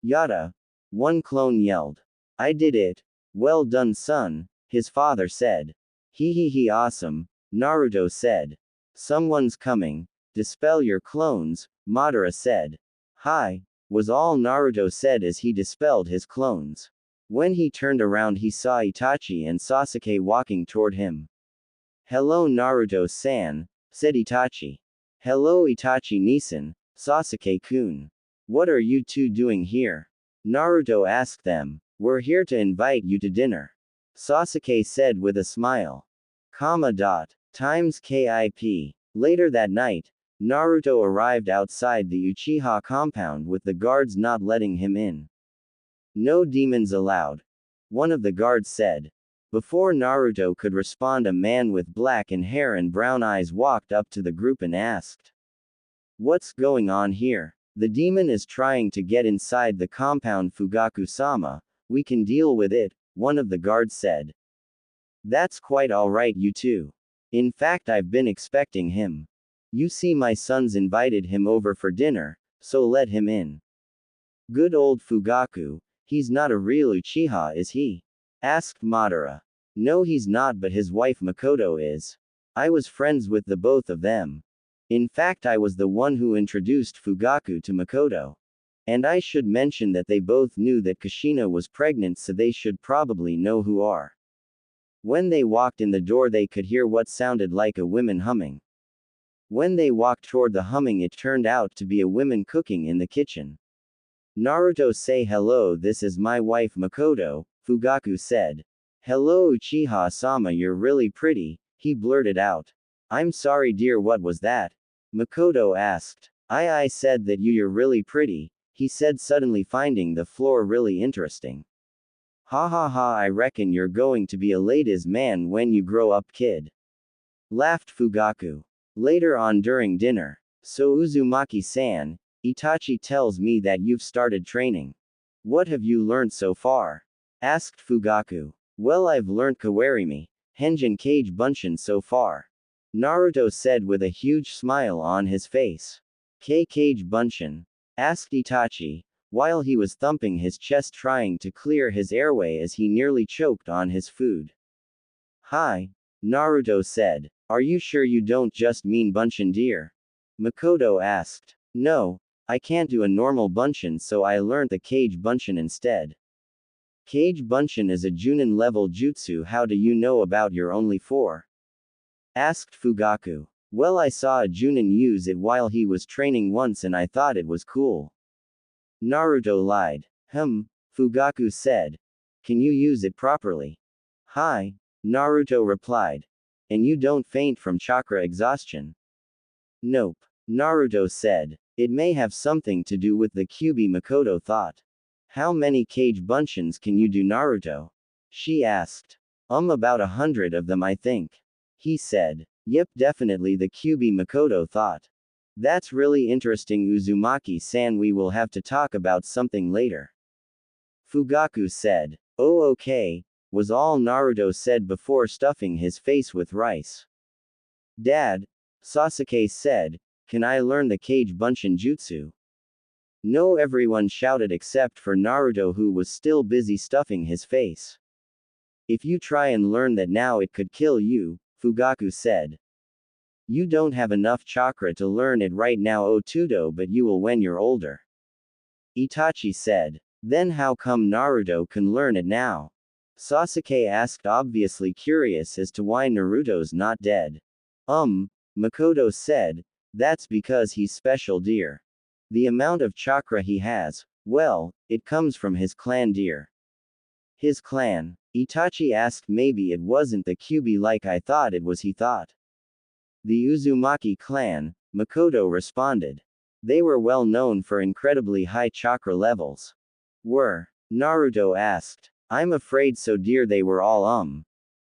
Yada. One clone yelled. I did it. Well done, son, his father said. He awesome, Naruto said. Someone's coming. Dispel your clones, Madara said. Hi, was all Naruto said as he dispelled his clones. When he turned around he saw Itachi and Sasuke walking toward him. Hello Naruto-san, said Itachi. Hello Itachi-nisan, Sasuke-kun. What are you two doing here? Naruto asked them. We're here to invite you to dinner. Sasuke said with a smile. Times KIP. Later that night, Naruto arrived outside the Uchiha compound with the guards not letting him in. No demons allowed. One of the guards said. Before Naruto could respond, a man with black hair and brown eyes walked up to the group and asked. What's going on here? The demon is trying to get inside the compound, Fugaku-sama. We can deal with it, one of the guards said. That's quite alright, you two. In fact, I've been expecting him. You see, my sons invited him over for dinner, so let him in. Good old Fugaku. He's not a real Uchiha, is he? Asked Madara. No, he's not, but his wife Makoto is. I was friends with the both of them. In fact, I was the one who introduced Fugaku to Makoto. And I should mention that they both knew that Kushina was pregnant, so they should probably know who are. When they walked in the door they could hear what sounded like a woman humming. When they walked toward the humming it turned out to be a woman cooking in the kitchen. Naruto say hello, this is my wife Makoto, Fugaku said. Hello Uchiha-sama, you're really pretty, he blurted out. I'm sorry dear, what was that? Makoto asked. I said that you're really pretty, he said suddenly finding the floor really interesting. Ha ha ha, I reckon you're going to be a ladies' man when you grow up, kid. Laughed Fugaku. Later on during dinner. So Uzumaki-san, Itachi tells me that you've started training. What have you learned so far? Asked Fugaku. Well, I've learned Kawarimi, Henjin Kage Bunshin so far. Naruto said with a huge smile on his face. Kage Bunshin? Asked Itachi, while he was thumping his chest trying to clear his airway as he nearly choked on his food. Hi, Naruto said. Are you sure you don't just mean Bunshin dear? Makoto asked. No, I can't do a normal Bunshin, so I learned the Kage Bunshin instead. Kage Bunshin is a Junin level jutsu. How do you know about your only 4? Asked Fugaku. Well, I saw a Junin use it while he was training once and I thought it was cool. Naruto lied. Fugaku said. Can you use it properly? Hi, Naruto replied. And you don't faint from chakra exhaustion? Nope. Naruto said. It may have something to do with the Kyūbi, Makoto thought. How many cage bunshin can you do, Naruto? She asked. About 100 of them, I think. He said. Yep, definitely, the Kyūbi Makoto thought. That's really interesting, Uzumaki-san. We will have to talk about something later. Fugaku said. Oh, okay, was all Naruto said before stuffing his face with rice. Dad, Sasuke said, can I learn the cage bunshin jutsu? No, everyone shouted except for Naruto, who was still busy stuffing his face. If you try and learn that now, it could kill you, Fugaku said. You don't have enough chakra to learn it right now, Otudo, but you will when you're older. Itachi said. Then how come Naruto can learn it now? Sasuke asked, obviously curious as to why Naruto's not dead. Makoto said, that's because he's special, dear. The amount of chakra he has, well, it comes from his clan, dear. His clan? Itachi asked. Maybe it wasn't the Kyūbi like I thought it was, he thought. The Uzumaki clan, Makoto responded. They were well known for incredibly high chakra levels. Were? Naruto asked. I'm afraid so, dear. They were all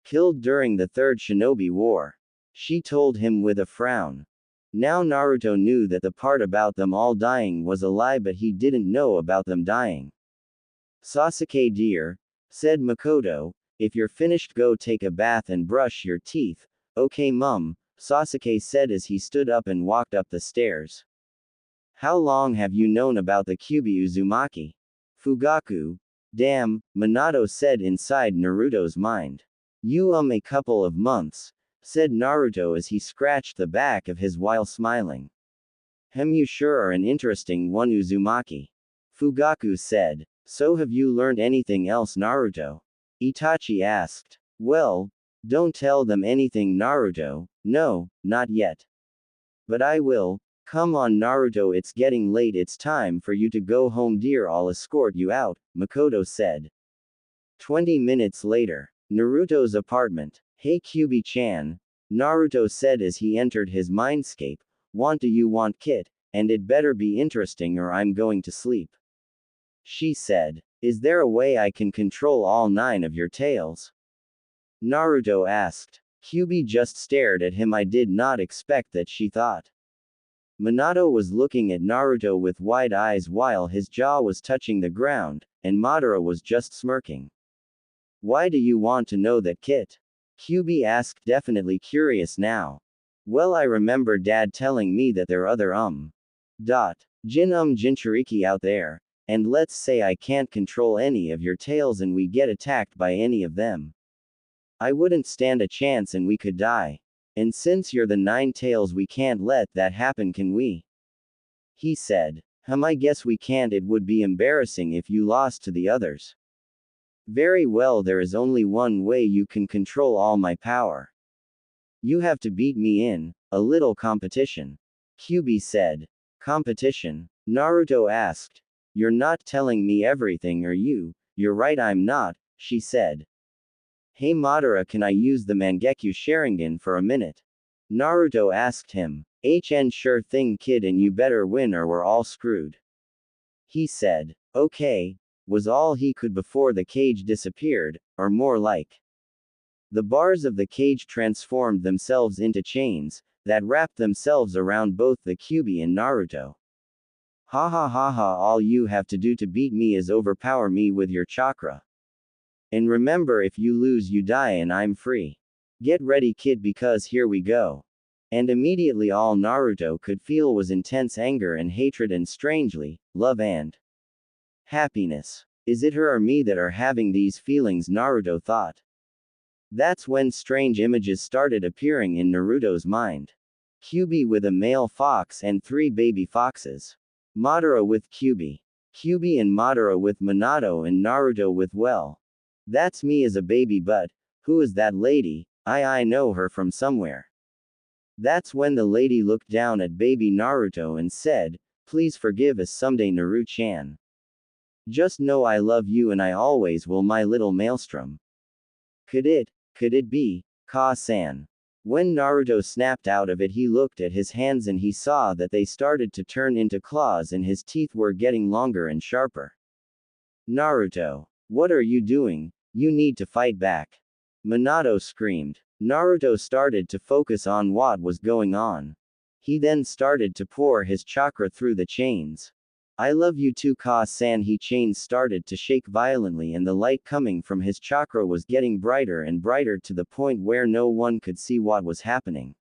killed during the Third Shinobi War. She told him with a frown. Now Naruto knew that the part about them all dying was a lie, but he didn't know about them dying. Sasuke, dear, said Makoto, if you're finished, go take a bath and brush your teeth. Okay, mum, Sasuke said as he stood up and walked up the stairs. How long have you known about the Kyūbi Uzumaki? Fugaku. Damn, Minato said inside Naruto's mind. You a couple of months, said Naruto as he scratched the back of his while smiling. You sure are an interesting one, Uzumaki. Fugaku said. So have you learned anything else, Naruto? Itachi asked. Well, don't tell them anything, Naruto. No, not yet. But I will. Come on, Naruto, it's getting late, it's time for you to go home, dear. I'll escort you out, Makoto said. 20 minutes later. Naruto's apartment. Hey Kyūbi-chan, Naruto said as he entered his mindscape. Want you want Kit, and it better be interesting or I'm going to sleep. She said. Is there a way I can control all 9 of your tails? Naruto asked. Kyūbi just stared at him. I did not expect that, she thought. Minato was looking at Naruto with wide eyes while his jaw was touching the ground, and Madara was just smirking. Why do you want to know that, Kit? Kyūbi asked, definitely curious now. Well, I remember Dad telling me that there are other Jinchuriki out there, and let's say I can't control any of your tails and we get attacked by any of them. I wouldn't stand a chance and we could die. And since you're the 9 tails, we can't let that happen, can we? He said. I guess we can't. It would be embarrassing if you lost to the others. Very well, there is only one way you can control all my power. You have to beat me in a little competition. Kyūbi said. Competition? Naruto asked. You're not telling me everything, are you? You're right, I'm not, she said. Hey Madara, can I use the Mangekyo Sharingan for a minute? Naruto asked him. Sure thing, kid, and you better win or we're all screwed. He said. Okay, was all he could before the cage disappeared, or more like. The bars of the cage transformed themselves into chains that wrapped themselves around both the Kyūbi and Naruto. Ha ha ha ha, all you have to do to beat me is overpower me with your chakra. And remember, if you lose you die and I'm free. Get ready, kid, because here we go. And immediately all Naruto could feel was intense anger and hatred and strangely, love and happiness. Is it her or me that are having these feelings, Naruto thought. That's when strange images started appearing in Naruto's mind. Kyūbi with a male fox and 3 baby foxes. Madara with Kyūbi. Kyūbi and Madara with Minato and Naruto with well. That's me as a baby, but who is that lady? I know her from somewhere. That's when the lady looked down at baby Naruto and said, please forgive us someday, Naru-chan. Just know I love you and I always will, my little maelstrom. Could it be Ka-san? When Naruto snapped out of it, he looked at his hands and he saw that they started to turn into claws and his teeth were getting longer and sharper. Naruto. What are you doing? You need to fight back. Minato screamed. Naruto started to focus on what was going on. He then started to pour his chakra through the chains. I love you too, Ka-san. He chains started to shake violently and the light coming from his chakra was getting brighter and brighter to the point where no one could see what was happening.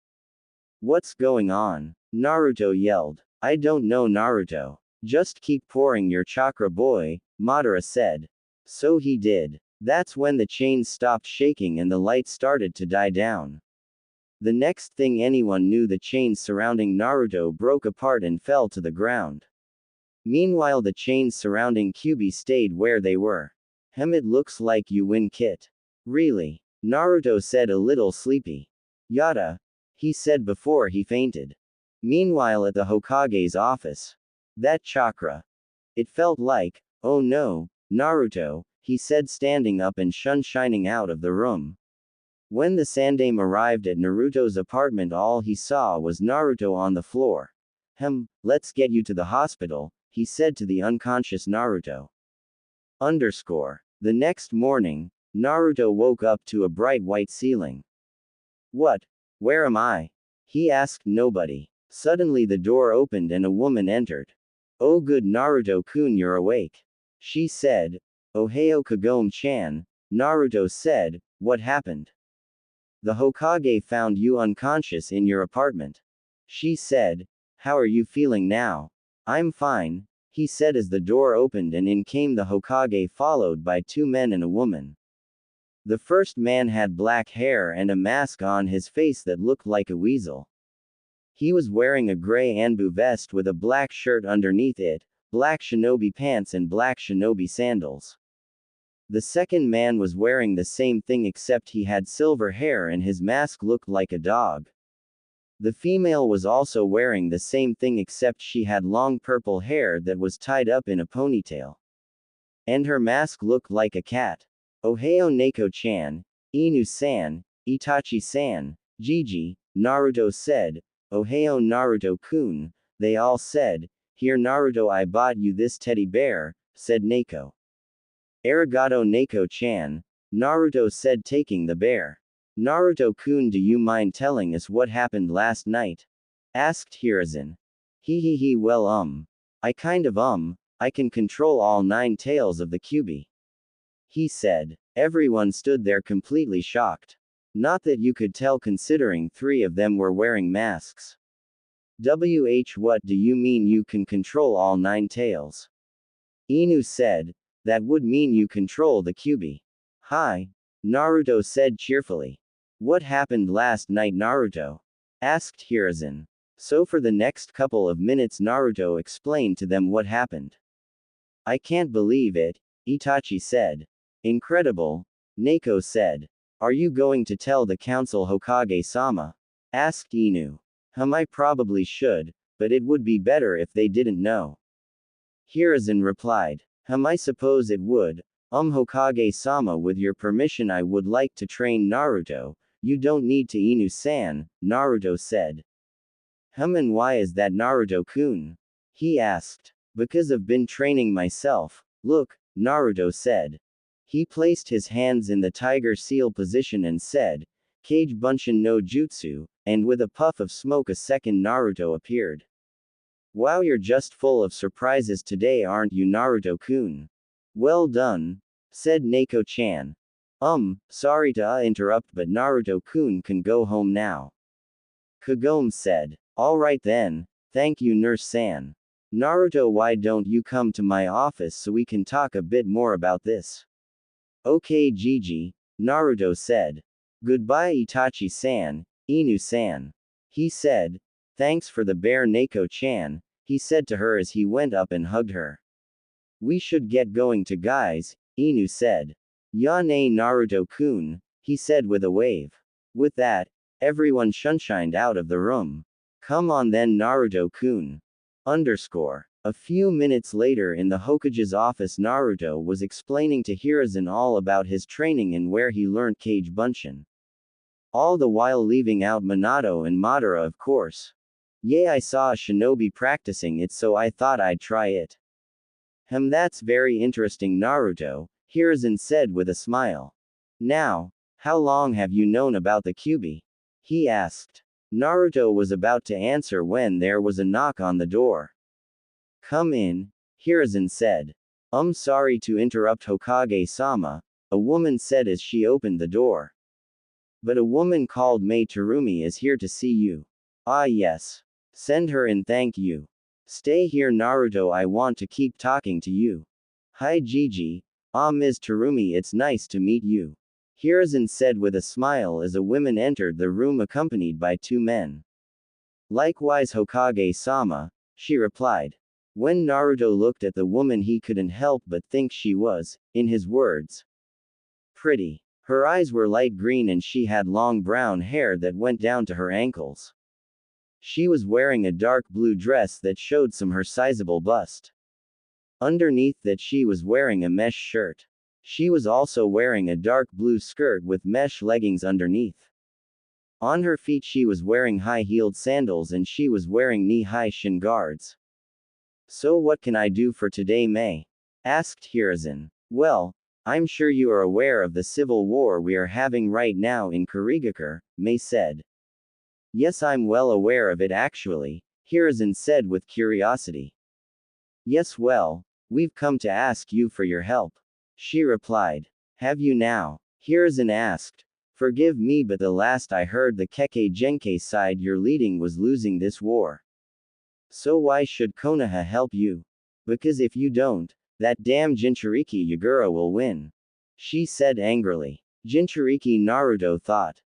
What's going on? Naruto yelled. I don't know, Naruto. Just keep pouring your chakra, boy, Madara said. So he did. That's when the chains stopped shaking and the light started to die down. The next thing anyone knew, the chains surrounding Naruto broke apart and fell to the ground. Meanwhile, the chains surrounding Kyūbi stayed where they were. It looks like you win, Kit. Really? Naruto said, a little sleepy. Yada. He said before he fainted. Meanwhile, at the Hokage's office. That chakra. It felt like, oh no, Naruto, he said, standing up and shining out of the room. When the Sandaime arrived at Naruto's apartment, all he saw was Naruto on the floor. Let's get you to the hospital, he said to the unconscious Naruto. The next morning, Naruto woke up to a bright white ceiling. What? Where am I? He asked nobody. Suddenly the door opened and a woman entered. Oh good, Naruto-kun, you're awake. She said. Ohayo Kagome-chan, Naruto said. What happened? The Hokage found you unconscious in your apartment. She said. How are you feeling now? I'm fine, he said as the door opened and in came the Hokage followed by two men and a woman. The first man had black hair and a mask on his face that looked like a weasel. He was wearing a gray Anbu vest with a black shirt underneath it, black shinobi pants and black shinobi sandals. The second man was wearing the same thing except he had silver hair and his mask looked like a dog. The female was also wearing the same thing except she had long purple hair that was tied up in a ponytail. And her mask looked like a cat. Ohayo Neko-chan, Inu-san, Itachi-san, Gigi, Naruto said. Ohayo Naruto-kun, they all said. Here Naruto, I bought you this teddy bear, said Neko. Arigato Neko-chan, Naruto said, taking the bear. Naruto-kun, do you mind telling us what happened last night? Asked Hiruzen. Well, I I can control all 9 tails of the Kyūbi. He said. Everyone stood there completely shocked. Not that you could tell considering 3 of them were wearing masks. What do you mean you can control all 9 tails? Inu said. That would mean you control the Kyūbi. Hi. Naruto said cheerfully. What happened last night, Naruto? Asked Hiruzen. So for the next couple of minutes Naruto explained to them what happened. I can't believe it, Itachi said. Incredible, Neko said. Are you going to tell the council, Hokage-sama? Asked Inu. I probably should, but it would be better if they didn't know. Hiruzen replied. I suppose it would. Hokage-sama, with your permission I would like to train Naruto. You don't need to, Inu-san, Naruto said. And why is that, Naruto-kun? He asked. Because I've been training myself. Look, Naruto said. He placed his hands in the tiger seal position and said, Kage Bunshin no Jutsu, and with a puff of smoke a second Naruto appeared. Wow, you're just full of surprises today, aren't you, Naruto-kun? Well done, said Neko-chan. Sorry to interrupt, but Naruto-kun can go home now. Kagome said. Alright then, thank you, Nurse-san. Naruto, why don't you come to my office so we can talk a bit more about this? Okay, Gigi, Naruto said. Goodbye, Itachi-san, Inu-san. He said. Thanks for the bear, Neko-chan, he said to her as he went up and hugged her. We should get going to, guys, Inu said. Ya-ne, Naruto-kun, he said with a wave. With that, everyone shunshined out of the room. Come on then, Naruto-kun. A few minutes later in the Hokage's office, Naruto was explaining to Hiruzen all about his training and where he learned Kage Bunshin. All the while leaving out Minato and Madara, of course. Yeah, I saw a shinobi practicing it, so I thought I'd try it. That's very interesting, Naruto, Hiruzen said with a smile. Now, how long have you known about the Kyūbi? He asked. Naruto was about to answer when there was a knock on the door. Come in, Hiruzen said. Sorry to interrupt Hokage-sama, a woman said as she opened the door. But a woman called Mei Terumi is here to see you. Ah yes. Send her in, thank you. Stay here, Naruto, I want to keep talking to you. Hi Gigi. Ms. Terumi, it's nice to meet you. Hiruzen said with a smile as a woman entered the room accompanied by two men. Likewise Hokage-sama, she replied. When Naruto looked at the woman he couldn't help but think she was, in his words, pretty. Her eyes were light green and she had long brown hair that went down to her ankles. She was wearing a dark blue dress that showed some her sizable bust. Underneath that she was wearing a mesh shirt. She was also wearing a dark blue skirt with mesh leggings underneath. On her feet she was wearing high-heeled sandals and she was wearing knee-high shin guards. So what can I do for today, Mei? Asked Hiruzen. Well, I'm sure you are aware of the civil war we are having right now in Kurigakure, Mei said. Yes, I'm well aware of it actually, Hiruzen said with curiosity. Yes, well, we've come to ask you for your help. She replied. Have you now? Hiruzen asked. Forgive me, but the last I heard the Kekkei Genkai side you're leading was losing this war. So why should Konoha help you? Because if you don't, that damn Jinchuriki Yagura will win. She said angrily. Jinchuriki, Naruto thought.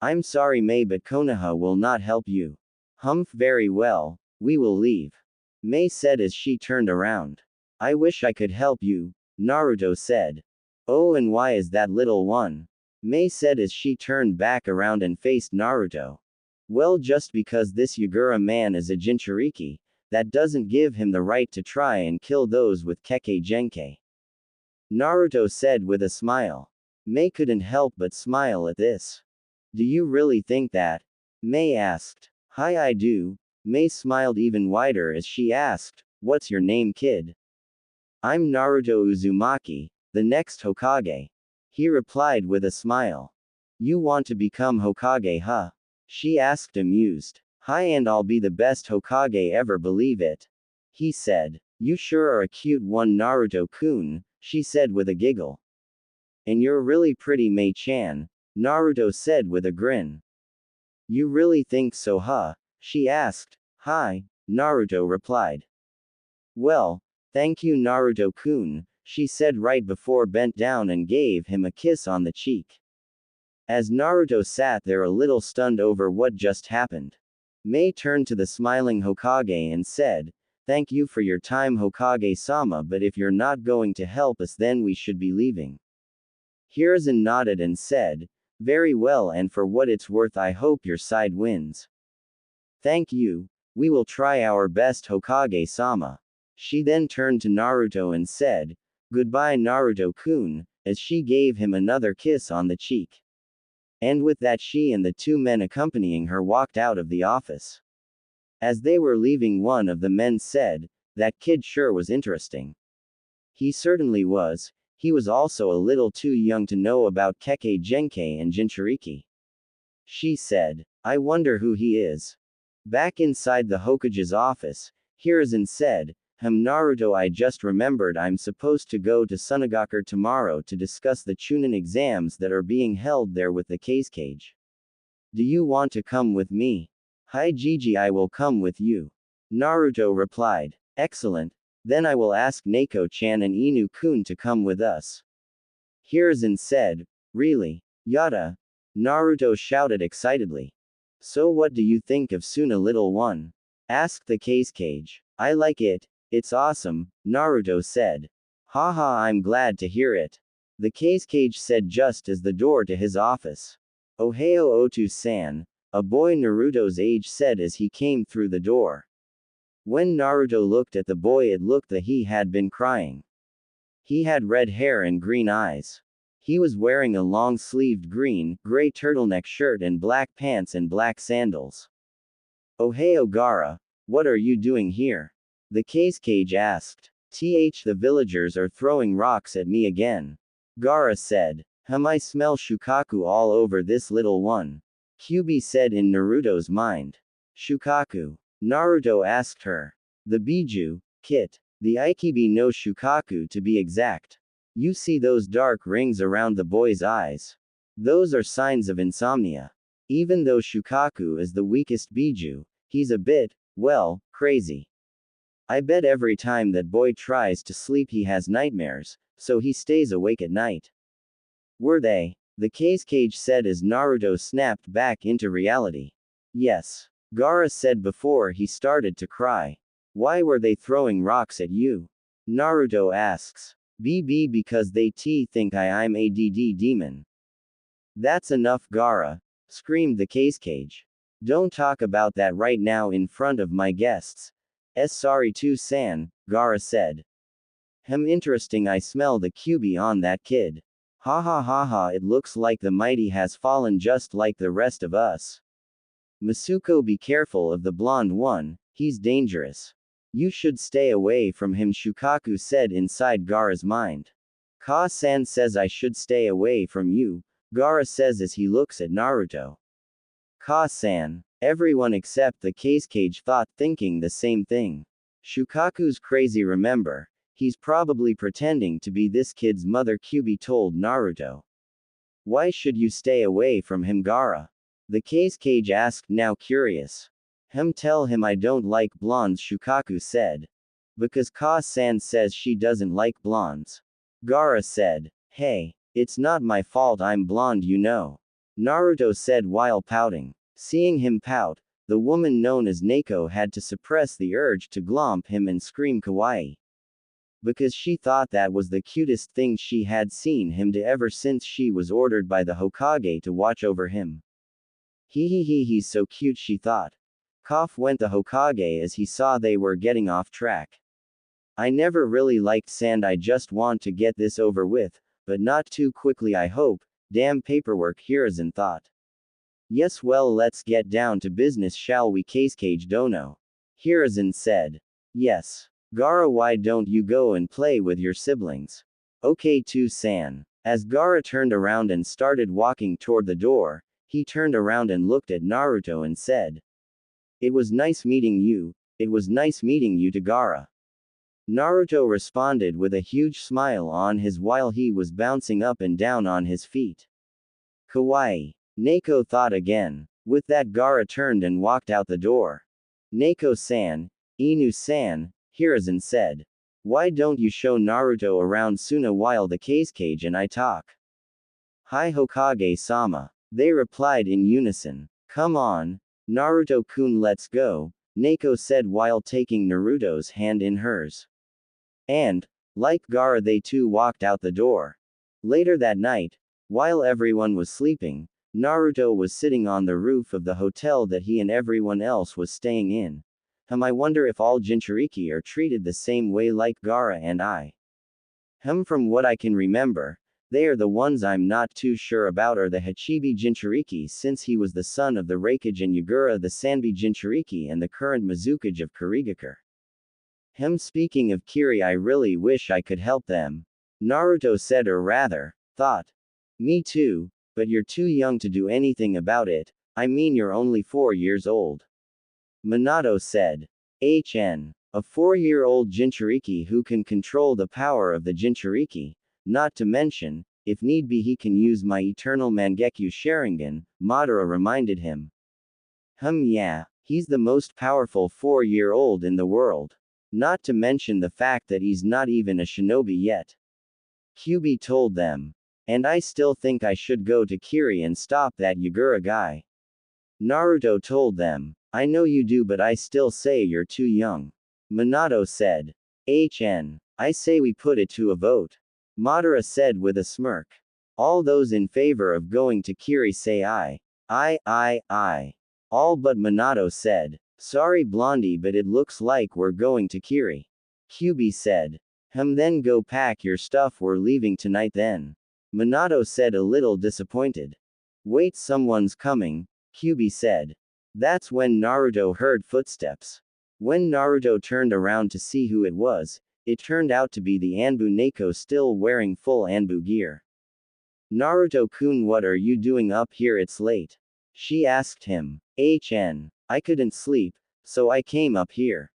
I'm sorry Mei, but Konoha will not help you. Very well, we will leave. Mei said as she turned around. I wish I could help you, Naruto said. Oh, and why is that little one? Mei said as she turned back around and faced Naruto. Well, just because this Yagura man is a Jinchuriki, that doesn't give him the right to try and kill those with Kekkei Genkai. Naruto said with a smile. Mei couldn't help but smile at this. Do you really think that? Mei asked. Hi, I do. Mei smiled even wider as she asked, what's your name, kid? I'm Naruto Uzumaki, the next Hokage. He replied with a smile. You want to become Hokage, huh? She asked amused. Hi, and I'll be the best Hokage ever, believe it. He said. You sure are a cute one, Naruto-kun, she said with a giggle. And you're really pretty, Mei-chan, Naruto said with a grin. You really think so, huh? She asked. Hi, Naruto replied. Well, thank you, Naruto-kun, she said right before bent down and gave him a kiss on the cheek. As Naruto sat there a little stunned over what just happened, Mei turned to the smiling Hokage and said, Thank you for your time, Hokage-sama, but if you're not going to help us, then we should be leaving. Hiruzen nodded and said, Very well, and for what it's worth, I hope your side wins. Thank you. We will try our best, Hokage-sama. She then turned to Naruto and said, Goodbye, Naruto-kun, as she gave him another kiss on the cheek. And with that, she and the two men accompanying her walked out of the office. As they were leaving, one of the men said, That kid sure was interesting. He certainly was. He was also a little too young to know about Kekkei Genkai and Jinchuriki. She said. I wonder who he is. Back inside the Hokage's office, Hiruzen said, Naruto, I just remembered I'm supposed to go to Tsunade tomorrow to discuss the Chunin exams that are being held there with the Kazekage. Do you want to come with me? Hi Gigi, I will come with you. Naruto replied. Excellent. Then I will ask Neko-chan and Inu-kun to come with us. Hiruzen said. Really? Yada. Naruto shouted excitedly. So what do you think of Suna, little one? Asked the Kazekage. I like it. It's awesome, Naruto said. Haha, I'm glad to hear it. The Kazekage said just as the door to his office. Ohio Otu-san, a boy Naruto's age, said as he came through the door. When Naruto looked at the boy, it looked that he had been crying. He had red hair and green eyes. He was wearing a long-sleeved gray turtleneck shirt and black pants and black sandals. Ohio Gara, what are you doing here? The cage asked. The villagers are throwing rocks at me again. Gaara said. I smell Shukaku all over this little one. Kyūbi said in Naruto's mind. Shukaku. Naruto asked her. The Biju, Kit. The Ikibi no Shukaku to be exact. You see those dark rings around the boy's eyes? Those are signs of insomnia. Even though Shukaku is the weakest Biju, he's a bit, well, crazy. I bet every time that boy tries to sleep he has nightmares, so he stays awake at night. Were they? The cage said as Naruto snapped back into reality. Yes. Gaara said before he started to cry. Why were they throwing rocks at you? Naruto asks. Because they think I'm a demon. That's enough, Gaara, screamed the cage. Don't talk about that right now in front of my guests. Sorry too, San, Gaara said. Interesting, I smell the Kyūbi on that kid. Ha ha ha ha, it looks like the mighty has fallen just like the rest of us. Masuko, be careful of the blonde one, he's dangerous. You should stay away from him, Shukaku said inside Gaara's mind. Ka-san says I should stay away from you, Gaara says as he looks at Naruto. Ka-san. Everyone except the cage thought, thinking the same thing. Shukaku's crazy, remember. He's probably pretending to be this kid's mother, Kyūbi told Naruto. Why should you stay away from him, Gaara? The cage asked, now curious. Tell him I don't like blondes, Shukaku said. Because Ka-san says she doesn't like blondes. Gaara said. Hey, it's not my fault I'm blonde, you know. Naruto said while pouting. Seeing him pout, the woman known as Neko had to suppress the urge to glomp him and scream kawaii. Because she thought that was the cutest thing she had seen him do ever since she was ordered by the Hokage to watch over him. He's so cute, she thought. Cough went the Hokage as he saw they were getting off track. I never really liked sand, I just want to get this over with, but not too quickly I hope. Damn paperwork, Hiruzen thought. Yes, well, let's get down to business, shall we, cage dono? Hiruzen said. Yes. Gaara, why don't you go and play with your siblings? Okay too, San. As Gaara turned around and started walking toward the door, he turned around and looked at Naruto and said. It was nice meeting you, to Gaara. Naruto responded with a huge smile on his while he was bouncing up and down on his feet. Kawaii. Neko thought again. With that, Gaara turned and walked out the door. Neko-san, Inu-san, Hiruzen said. Why don't you show Naruto around Suna while the cage and I talk? Hi Hokage-sama. They replied in unison. Come on, Naruto-kun, let's go, Neko said while taking Naruto's hand in hers. And, like Gaara, they too walked out the door. Later that night, while everyone was sleeping, Naruto was sitting on the roof of the hotel that he and everyone else was staying in. I wonder if all Jinchuriki are treated the same way like Gaara and I. From what I can remember, they are the ones I'm not too sure about are the Hachibi Jinchuriki, since he was the son of the Raikage and Yagura the Sanbi Jinchuriki and the current Mizukage of Kurigakure. Speaking of Kiri, I really wish I could help them. Naruto said, or rather, thought. Me too, but you're too young to do anything about it, I mean you're only 4 years old. Minato said. A 4-year-old Jinchuriki who can control the power of the Jinchuriki, not to mention, if need be he can use my eternal Mangekyo Sharingan, Madara reminded him. Yeah, he's the most powerful 4-year-old in the world. Not to mention the fact that he's not even a shinobi yet. Kyūbi told them. And I still think I should go to Kiri and stop that Yagura guy. Naruto told them. I know you do, but I still say you're too young. Minato said. I say we put it to a vote. Madara said with a smirk. All those in favor of going to Kiri say aye. Aye. All but Minato said. Sorry Blondie, but it looks like we're going to Kiri. Kyūbi said. Then go pack your stuff, we're leaving tonight then. Minato said a little disappointed. Wait, someone's coming, Kyūbi said. That's when Naruto heard footsteps. When Naruto turned around to see who it was, it turned out to be the Anbu Neko still wearing full Anbu gear. Naruto-kun, what are you doing up here? It's late. She asked him. I couldn't sleep, so I came up here.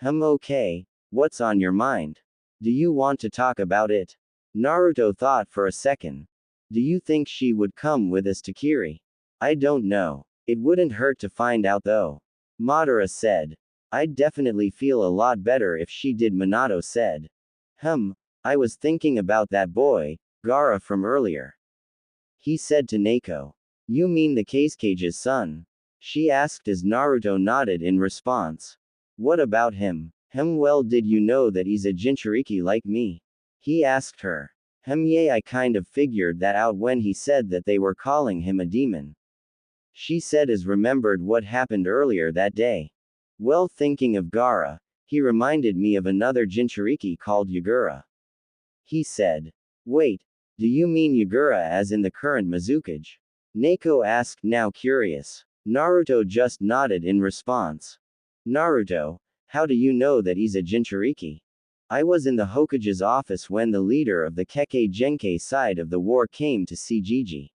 Okay, what's on your mind? Do you want to talk about it? Naruto thought for a second. Do you think she would come with us to Kiri? I don't know. It wouldn't hurt to find out though. Madara said. I'd definitely feel a lot better if she did, Minato said. I was thinking about that boy, Gaara from earlier. He said to Neko. You mean the Kage's son? She asked as Naruto nodded in response. What about him? Well, did you know that he's a Jinchuriki like me? He asked her. Yeah, I kind of figured that out when he said that they were calling him a demon. She said as remembered what happened earlier that day. Well, thinking of Gaara, he reminded me of another Jinchuriki called Yagura. He said. Wait, do you mean Yagura as in the current Mizukage? Neko asked, now curious. Naruto just nodded in response. Naruto, how do you know that he's a Jinchuriki? I was in the Hokage's office when the leader of the Kekkei Genkei side of the war came to see Gigi.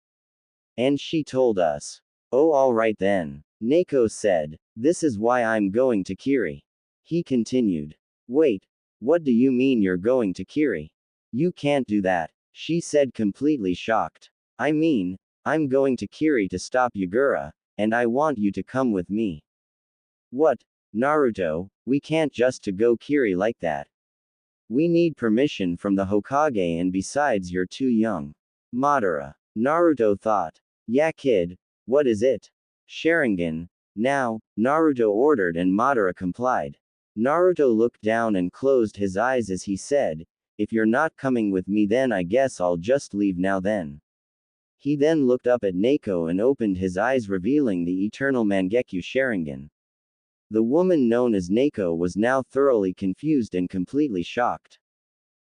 And she told us. Oh, alright then. Neko said. This is why I'm going to Kiri. He continued. Wait, what do you mean you're going to Kiri? You can't do that, she said completely shocked. I mean, I'm going to Kiri to stop Yagura, and I want you to come with me. What? Naruto, we can't just to go Kiri like that. We need permission from the Hokage, and besides you're too young. Madara. Naruto thought. Yeah kid, what is it? Sharingan. Now, Naruto ordered and Madara complied. Naruto looked down and closed his eyes as he said, if you're not coming with me then I guess I'll just leave now then. He then looked up at Neko and opened his eyes revealing the eternal Mangekyo Sharingan. The woman known as Neko was now thoroughly confused and completely shocked.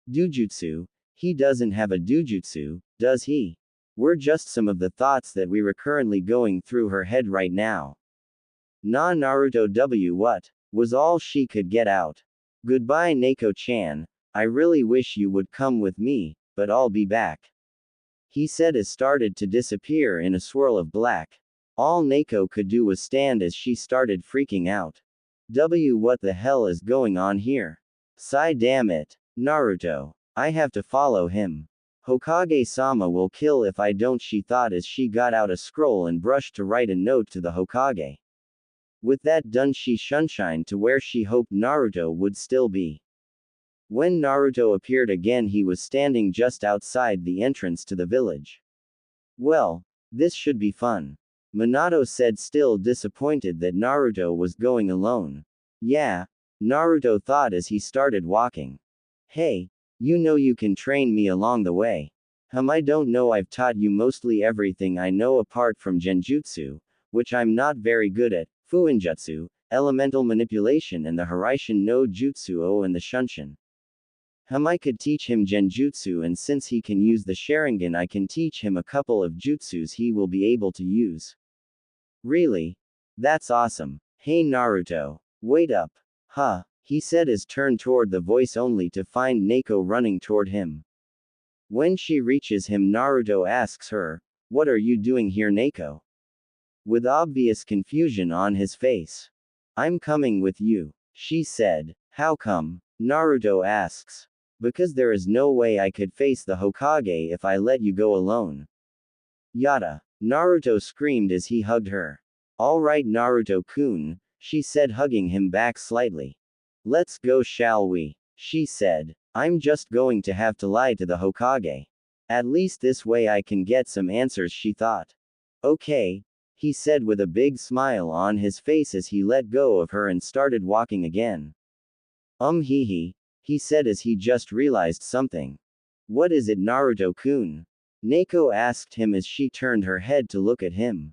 Dujutsu? He doesn't have a dujutsu, does he? Were just some of the thoughts that we were currently going through her head right now. Naruto what? Was all she could get out. Goodbye Neko-chan, I really wish you would come with me, but I'll be back. He said as started to disappear in a swirl of black. All Neko could do was stand as she started freaking out. What the hell is going on here? Sigh, damn it. Naruto. I have to follow him. Hokage-sama will kill if I don't, she thought as she got out a scroll and brushed to write a note to the Hokage. With that done she shunshined to where she hoped Naruto would still be. When Naruto appeared again he was standing just outside the entrance to the village. Well, this should be fun. Minato said, still disappointed that Naruto was going alone. Yeah, Naruto thought as he started walking. Hey, you know you can train me along the way. I don't know, I've taught you mostly everything I know apart from Genjutsu, which I'm not very good at, Fuinjutsu, elemental manipulation and the Hiraishin no Jutsu and the Shunshin. I could teach him Genjutsu, and since he can use the Sharingan I can teach him a couple of jutsus he will be able to use. Really? That's awesome. Hey Naruto. Wait up. He said as turned toward the voice only to find Neko running toward him. When she reaches him Naruto asks her, what are you doing here Neko? With obvious confusion on his face. I'm coming with you, she said. How come? Naruto asks. Because there is no way I could face the Hokage if I let you go alone. Yada. Naruto screamed as he hugged her. Alright Naruto-kun, she said hugging him back slightly. Let's go shall we? She said. I'm just going to have to lie to the Hokage. At least this way I can get some answers she thought. Okay, he said with a big smile on his face as he let go of her and started walking again. He said as he just realized something. What is it Naruto-kun? Neko asked him as she turned her head to look at him.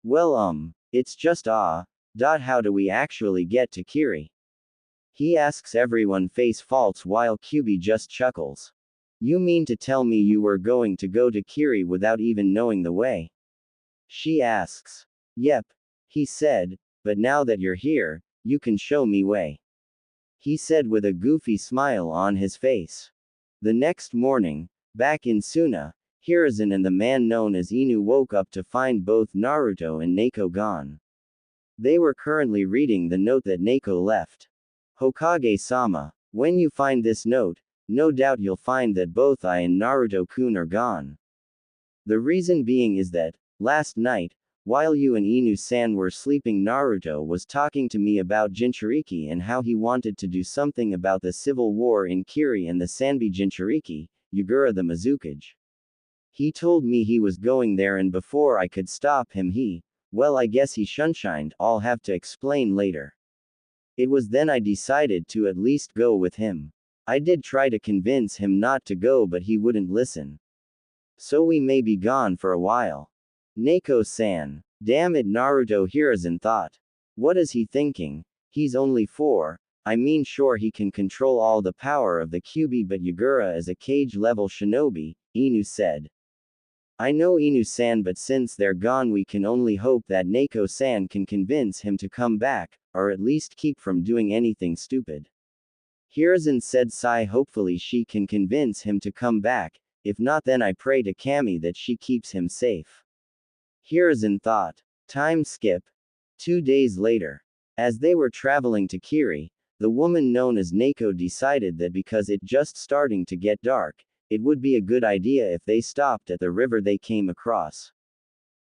Well it's just how do we actually get to Kiri? He asks everyone face faults while Kyūbi just chuckles. You mean to tell me you were going to go to Kiri without even knowing the way? She asks. Yep. He said, but now that you're here, you can show me way. He said with a goofy smile on his face. The next morning, back in Suna, Hiruzen and the man known as Inu woke up to find both Naruto and Neiko gone. They were currently reading the note that Neiko left. Hokage-sama, when you find this note, no doubt you'll find that both I and Naruto-kun are gone. The reason being is that, last night, while you and Inu-san were sleeping, Naruto was talking to me about Jinchuriki and how he wanted to do something about the civil war in Kiri and the Sanbi Jinchuriki, Yagura the Mizukage. He told me he was going there, and before I could stop him well, I guess he shunshined. I'll have to explain later. It was then I decided to at least go with him. I did try to convince him not to go, but he wouldn't listen. So we may be gone for a while. Neiko-san. Damn it, Naruto, Hiruzen thought. What is he thinking? He's only 4. I mean, sure, he can control all the power of the Kyūbi, but Yagura is a cage-level shinobi, Inu said. I know, Inu-san, but since they're gone, we can only hope that Neiko-san can convince him to come back, or at least keep from doing anything stupid. Hiruzen said, sigh. Hopefully she can convince him to come back, if not then I pray to Kami that she keeps him safe. Hiruzen thought. Time skip. 2 days later. As they were traveling to Kiri, the woman known as Neiko decided that because it just starting to get dark, it would be a good idea if they stopped at the river they came across.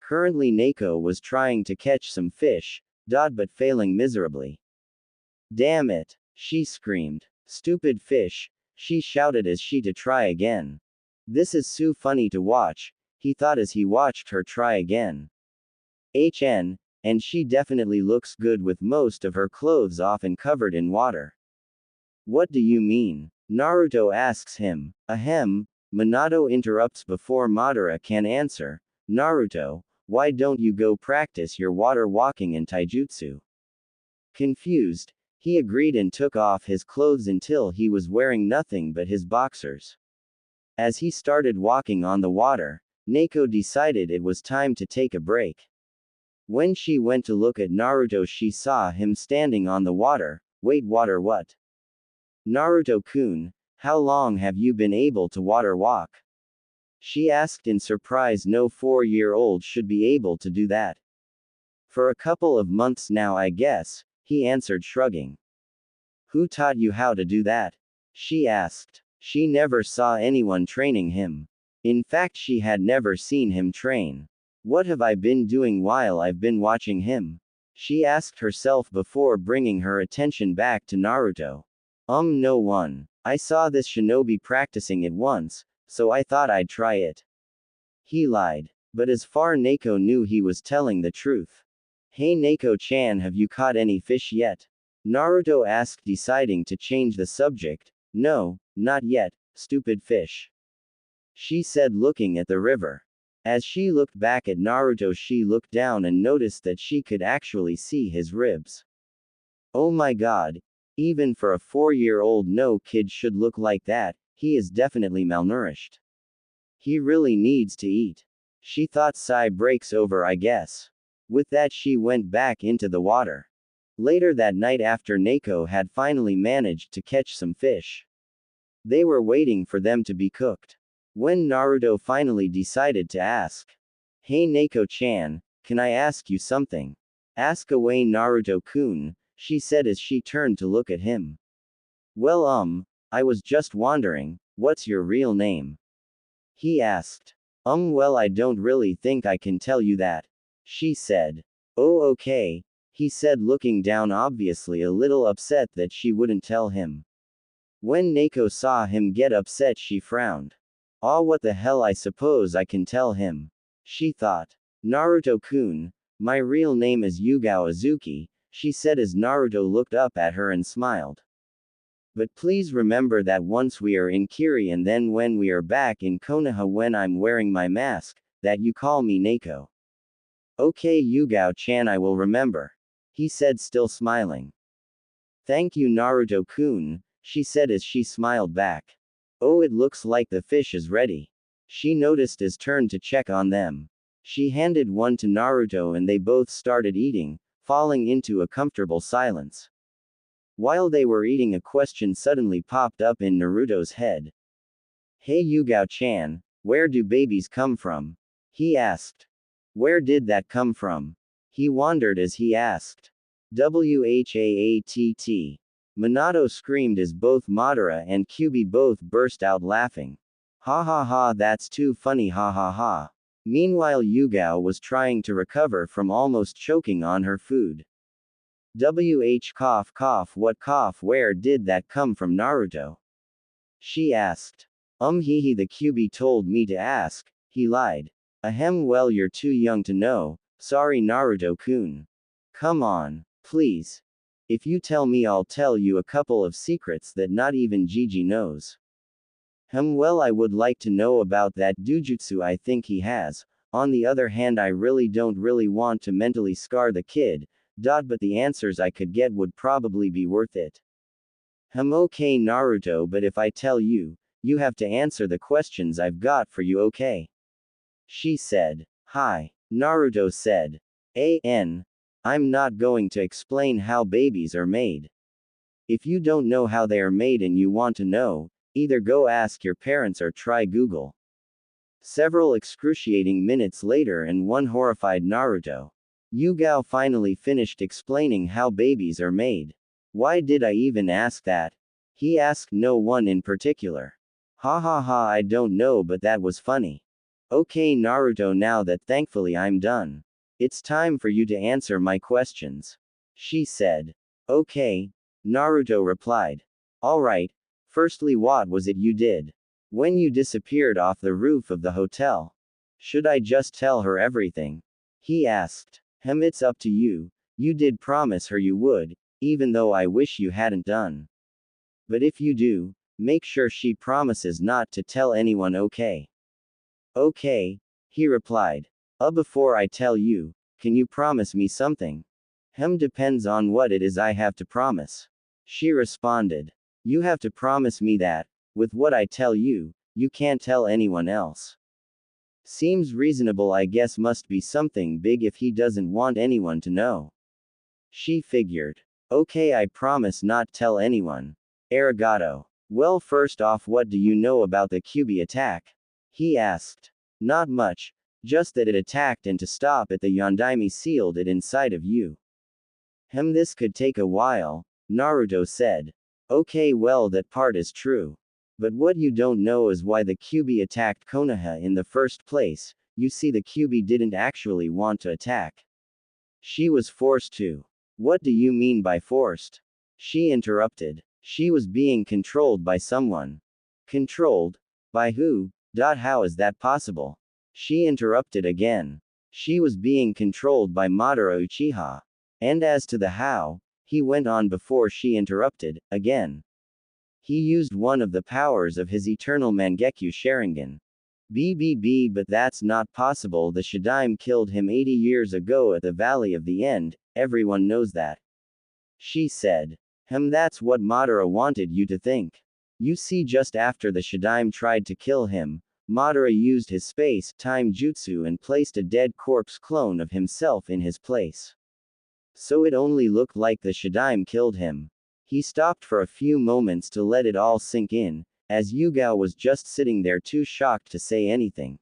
Currently Neiko was trying to catch some fish, but failing miserably. Damn it, she screamed. Stupid fish, she shouted as she to try again. This is so funny to watch, he thought as he watched her try again. And she definitely looks good with most of her clothes off and covered in water. What do you mean? Naruto asks him. Ahem, Minato interrupts before Madara can answer. Naruto, why don't you go practice your water walking and taijutsu? Confused, he agreed and took off his clothes until he was wearing nothing but his boxers. As he started walking on the water, Neiko decided it was time to take a break. When she went to look at Naruto, she saw him standing on the water. Wait, water what? Naruto-kun, how long have you been able to water walk? She asked in surprise. No 4-year-old should be able to do that. For a couple of months now, I guess, he answered, shrugging. Who taught you how to do that? She asked. She never saw anyone training him. In fact, she had never seen him train. What have I been doing while I've been watching him? She asked herself before bringing her attention back to Naruto. No one. I saw this shinobi practicing it once, so I thought I'd try it. He lied. But as far Neiko knew, he was telling the truth. Hey Neiko-chan, have you caught any fish yet? Naruto asked, deciding to change the subject. No, not yet, stupid fish. She said, looking at the river. As she looked back at Naruto, she looked down and noticed that she could actually see his ribs. Oh my god. Even for a 4-year-old, no kid should look like that. He is definitely malnourished. He really needs to eat. She thought. Sigh breaks over, I guess. With that, she went back into the water. Later that night, after Neiko had finally managed to catch some fish, they were waiting for them to be cooked. When Naruto finally decided to ask, Hey Neiko-chan, can I ask you something? Ask away Naruto-kun, she said as she turned to look at him. Well, I was just wondering, what's your real name? He asked. Well, I don't really think I can tell you that, she said. Oh, okay, he said, looking down, obviously a little upset that she wouldn't tell him. When Neiko saw him get upset, she frowned. What the hell, I suppose I can tell him, she thought. Naruto-kun, my real name is Yugao Azuki, she said as Naruto looked up at her and smiled. But please remember that once we are in Kiri and then when we are back in Konoha, when I'm wearing my mask, that you call me Neiko. Okay Yugao-chan, I will remember, he said, still smiling. Thank you Naruto-kun, she said as she smiled back. Oh, it looks like the fish is ready. She noticed as turned to check on them. She handed one to Naruto and they both started eating. falling into a comfortable silence. While they were eating, a question suddenly popped up in Naruto's head. Hey Yugao-chan, where do babies come from? He asked. Where did that come from? He wondered as he asked. Whatt. Minato screamed as both Madara and Kyūbi both burst out laughing. Ha ha ha, that's too funny, ha ha ha. Meanwhile, Yugao was trying to recover from almost choking on her food. Cough cough, what cough, where did that come from, Naruto? She asked. He the Kyūbi told me to ask, he lied. Ahem, well, you're too young to know, sorry Naruto-kun. Come on, please. If you tell me, I'll tell you a couple of secrets that not even Gigi knows. Well, I would like to know about that dujutsu I think he has. On the other hand, I don't really want to mentally scar the kid, but the answers I could get would probably be worth it. Okay Naruto, but if I tell you, you have to answer the questions I've got for you, okay? She said. Hi. Naruto said. I'm not going to explain how babies are made. If you don't know how they are made and you want to know, either go ask your parents or try Google. Several excruciating minutes later and one horrified Naruto. Yugao finally finished explaining how babies are made. Why did I even ask that? He asked no one in particular. Ha ha ha, I don't know, but that was funny. Okay Naruto, now that thankfully I'm done. It's time for you to answer my questions. She said. Okay. Naruto replied. Alright. Firstly, what was it you did when you disappeared off the roof of the hotel? Should I just tell her everything? He asked. It's up to you. You did promise her you would, even though I wish you hadn't done. But if you do, make sure she promises not to tell anyone, okay? Okay, he replied. Before I tell you, can you promise me something? Depends on what it is I have to promise. She responded. You have to promise me that, with what I tell you, you can't tell anyone else. Seems reasonable, I guess. Must be something big if he doesn't want anyone to know. She figured. Okay, I promise not tell anyone. Arigato. Well, first off, what do you know about the Kyūbi attack? He asked. Not much, just that it attacked, and to stop it the Yondaime sealed it inside of you. This could take a while, Naruto said. Okay, well, that part is true. But what you don't know is why the Kyūbi attacked Konoha in the first place. You see, the Kyūbi didn't actually want to attack. She was forced to. What do you mean by forced? She interrupted. She was being controlled by someone. Controlled? By who? How is that possible? She interrupted again. She was being controlled by Madara Uchiha. And as to the how, he went on before she interrupted, again. He used one of the powers of his eternal Mangekyo Sharingan. But that's not possible. The Shadaime killed him 80 years ago at the Valley of the End, everyone knows that. She said. That's what Madara wanted you to think. You see, just after the Shadaime tried to kill him, Madara used his space-time jutsu and placed a dead corpse clone of himself in his place. So it only looked like the Shadaime killed him. He stopped for a few moments to let it all sink in, as Yugao was just sitting there too shocked to say anything.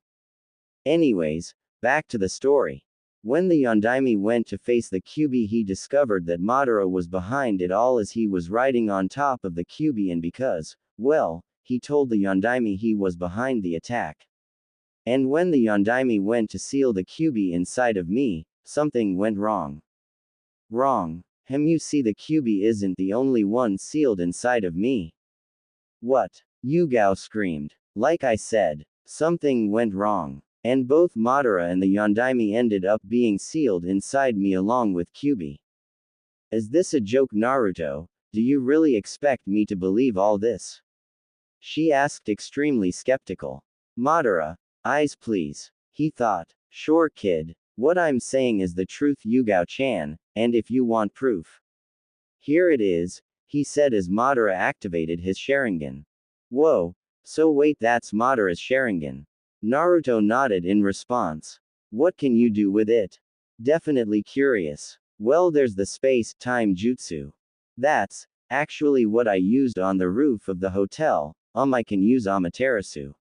Anyways, back to the story. When the Yondaime went to face the Kyūbi, he discovered that Madara was behind it all as he was riding on top of the Kyūbi, and because, well, he told the Yondaime he was behind the attack. And when the Yondaime went to seal the Kyūbi inside of me, something went wrong. Wrong. You see, the Kyūbi isn't the only one sealed inside of me. What? Yugao screamed. Like I said, something went wrong. And both Madara and the Yondaime ended up being sealed inside me along with Kyūbi. Is this a joke, Naruto? Do you really expect me to believe all this? She asked, extremely skeptical. Madara, eyes please. He thought. Sure kid. What I'm saying is the truth, Yugao-chan, and if you want proof. Here it is, he said as Madara activated his Sharingan. Whoa. So wait, that's Madara's Sharingan. Naruto nodded in response. What can you do with it? Definitely curious. Well, there's the space-time jutsu. That's actually what I used on the roof of the hotel. I can use Amaterasu.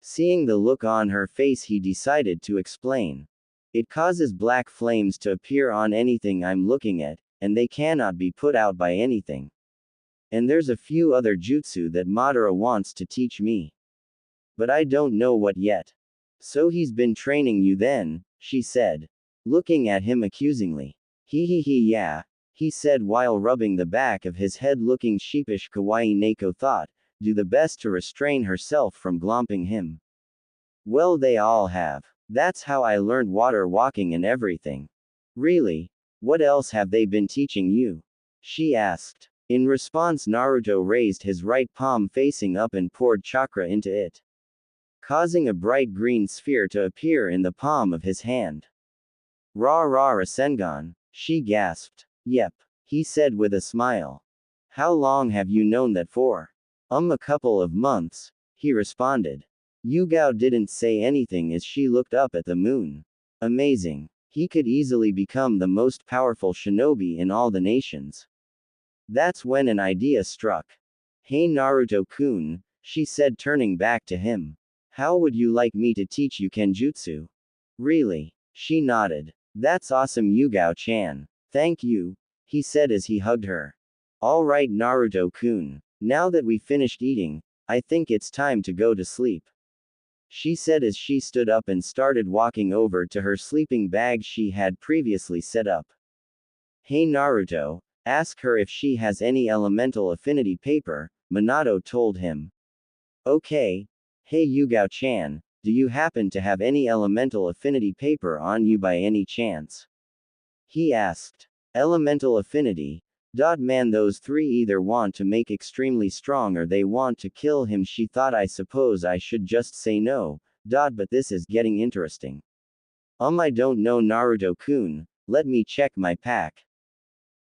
Seeing the look on her face, he decided to explain. It causes black flames to appear on anything I'm looking at, and they cannot be put out by anything. And there's a few other jutsu that Madara wants to teach me. But I don't know what yet. So he's been training you then, she said, looking at him accusingly. Yeah, he said while rubbing the back of his head, looking sheepish. Kawaii Neko thought, do the best to restrain herself from glomping him. Well, they all have. That's how I learned water walking and everything. Really? What else have they been teaching you? She asked. In response, Naruto raised his right palm facing up and poured chakra into it, causing a bright green sphere to appear in the palm of his hand. Rasengan, she gasped. Yep, he said with a smile. How long have you known that for? A couple of months, he responded. Yugao didn't say anything as she looked up at the moon. Amazing. He could easily become the most powerful shinobi in all the nations. That's when an idea struck. Hey Naruto-kun, she said, turning back to him. How would you like me to teach you Kenjutsu? Really? She nodded. That's awesome, Yugao-chan. Thank you, he said as he hugged her. All right, Naruto-kun. Now that we finished eating, I think it's time to go to sleep, she said as she stood up and started walking over to her sleeping bag she had previously set up. Hey Naruto, ask her if she has any elemental affinity paper, Minato told him. Okay. Hey Yugao-chan, do you happen to have any elemental affinity paper on you by any chance? He asked. Elemental affinity? Man, those three either want to make extremely strong or they want to kill him. She thought, I suppose I should just say no, but this is getting interesting. I don't know, Naruto-kun, let me check my pack.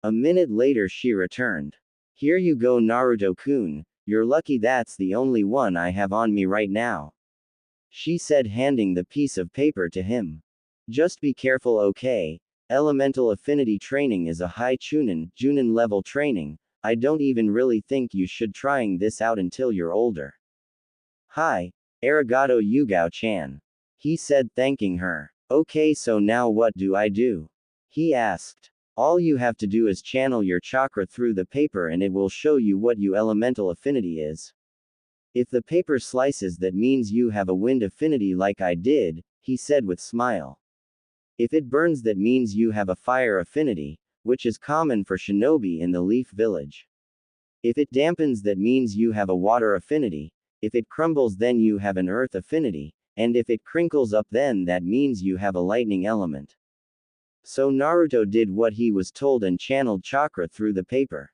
A minute later she returned. Here you go, Naruto-kun, you're lucky that's the only one I have on me right now, she said, handing the piece of paper to him. Just be careful, okay? Elemental affinity training is a high Junin level training. I don't even really think you should trying this out until you're older. Hi. Arigato Yugao-chan, he said, thanking her. Okay, so now what do I do? He asked. All you have to do is channel your chakra through the paper and it will show you what your elemental affinity is. If the paper slices, that means you have a wind affinity like I did, he said with smile. If it burns, that means you have a fire affinity, which is common for shinobi in the Leaf Village. If it dampens, that means you have a water affinity, if it crumbles then you have an earth affinity, and if it crinkles up then that means you have a lightning element. So Naruto did what he was told and channeled chakra through the paper.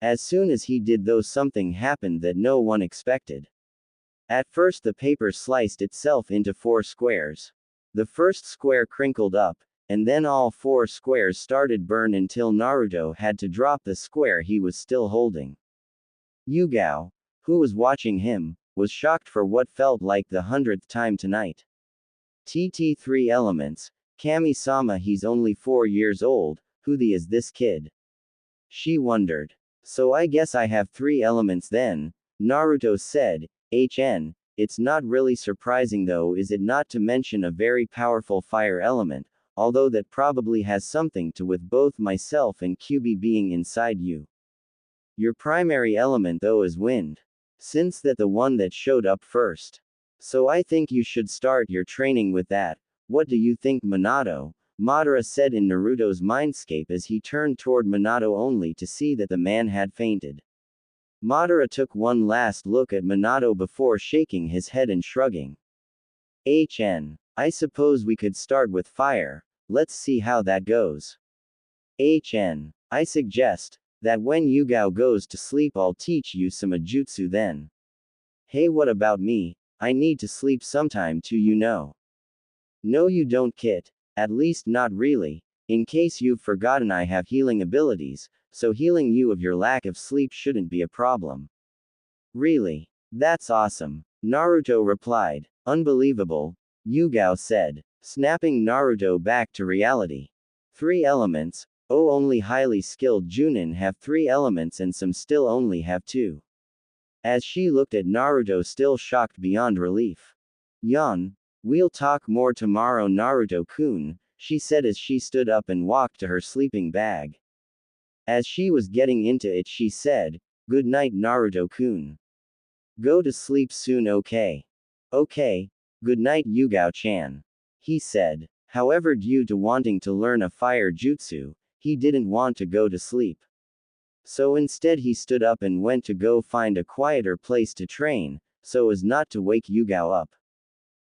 As soon as he did though, something happened that no one expected. At first the paper sliced itself into 4 squares. The first square crinkled up, and then all 4 squares started burn until Naruto had to drop the square he was still holding. Yugao, who was watching him, was shocked for what felt like the 100th time tonight. TT3 elements, Kami-sama, he's only 4 years old, who the is this kid? She wondered. So I guess I have 3 elements then, Naruto said. It's not really surprising though, is it, not to mention a very powerful fire element, although that probably has something to with both myself and Kyūbi being inside you. Your primary element though is wind, since that the one that showed up first. So I think you should start your training with that. What do you think, Minato? Madara said in Naruto's mindscape as he turned toward Minato only to see that the man had fainted. Madara took one last look at Minato before shaking his head and shrugging. I suppose we could start with fire, let's see how that goes. I suggest that when Yugao goes to sleep I'll teach you some jutsu then. Hey, what about me? I need to sleep sometime too, you know. No you don't, Kit. At least not really. In case you've forgotten, I have healing abilities, so healing you of your lack of sleep shouldn't be a problem. Really? That's awesome, Naruto replied. Unbelievable, Yugao said, snapping Naruto back to reality. 3 elements. Oh, only highly skilled Junin have 3 elements and some still only have 2. As she looked at Naruto, still shocked beyond relief. Yon, we'll talk more tomorrow, Naruto-kun, she said as she stood up and walked to her sleeping bag. As she was getting into it, she said, "Good night, Naruto-kun. Go to sleep soon, okay?" "Okay. Good night, Yugao-chan," he said. However, due to wanting to learn a fire jutsu, he didn't want to go to sleep. So instead he stood up and went to go find a quieter place to train, so as not to wake Yugao up.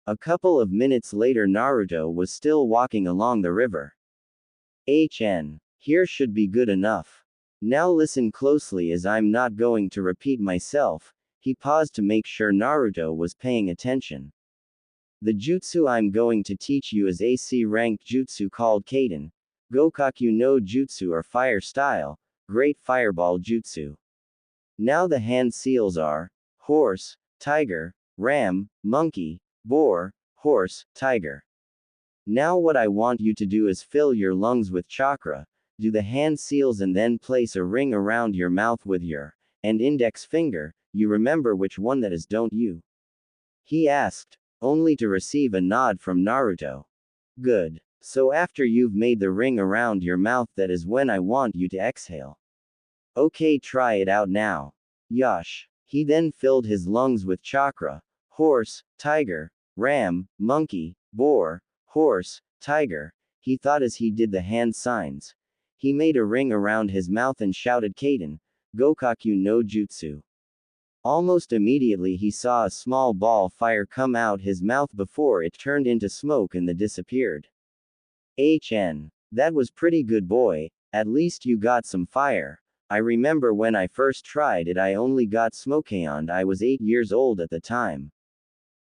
A couple of minutes later, Naruto was still walking along the river. Here should be good enough. Now listen closely as I'm not going to repeat myself. He paused to make sure Naruto was paying attention. The jutsu I'm going to teach you is AC rank jutsu called Kaden, Gokaku no Jutsu or Fire Style, Great Fireball Jutsu. Now the hand seals are horse, tiger, ram, monkey, boar, horse, tiger. Now what I want you to do is fill your lungs with chakra, do the hand seals and then place a ring around your mouth with your and index finger. You remember which one that is, don't you? He asked, only to receive a nod from Naruto. Good. So after you've made the ring around your mouth, that is when I want you to exhale. Okay, try it out now. Yosh. He then filled his lungs with chakra, horse, tiger, ram, monkey, boar, horse, tiger. He thought as he did the hand signs. He made a ring around his mouth and shouted Kaden, Gokaku no Jutsu. Almost immediately he saw a small ball fire come out his mouth before it turned into smoke and then disappeared. That was pretty good, boy, at least you got some fire. I remember when I first tried it I only got smoke and I was 8 years old at the time.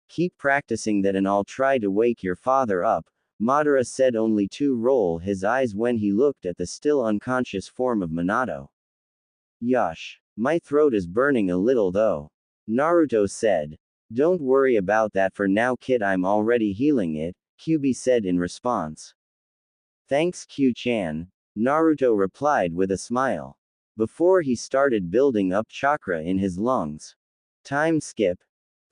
Keep practicing that and I'll try to wake your father up, Madara said, only to roll his eyes when he looked at the still unconscious form of Minato. Yosh. My throat is burning a little though. Naruto said. Don't worry about that for now, kid, I'm already healing it, Kyūbi said in response. Thanks, Q-chan, Naruto replied with a smile. Before he started building up chakra in his lungs. Time skip.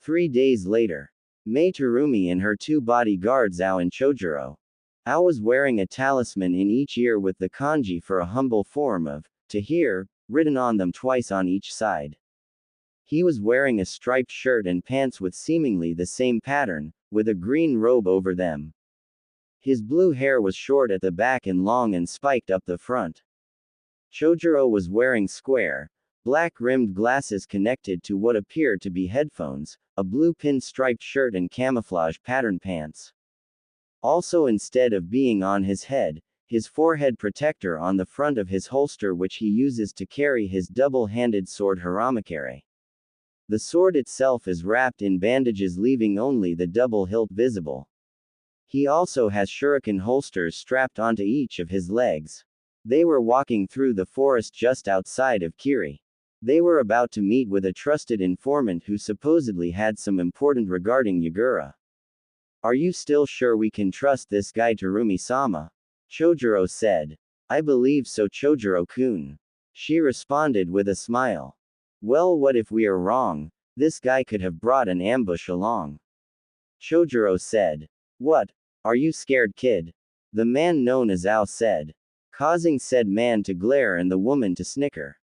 3 days later. Mei Terumi and her 2 bodyguards Ao and Chojuro. Ao was wearing a talisman in each ear with the kanji for a humble form of to hear written on them twice on each side. He was wearing a striped shirt and pants with seemingly the same pattern, with a green robe over them. His blue hair was short at the back and long and spiked up the front. Chojuro was wearing square, black-rimmed glasses connected to what appeared to be headphones, a blue pin-striped shirt and camouflage pattern pants. Also, instead of being on his head, his forehead protector on the front of his holster, which he uses to carry his double-handed sword Haramakare. The sword itself is wrapped in bandages, leaving only the double hilt visible. He also has shuriken holsters strapped onto each of his legs. They were walking through the forest just outside of Kiri. They were about to meet with a trusted informant who supposedly had some important regarding Yagura. Are you still sure we can trust this guy, Terumi-sama? Chojuro said. I believe so, Chojuro-kun. She responded with a smile. Well, what if we are wrong? This guy could have brought an ambush along. Chojuro said. What? Are you scared, kid? The man known as Ao said, causing said man to glare and the woman to snicker.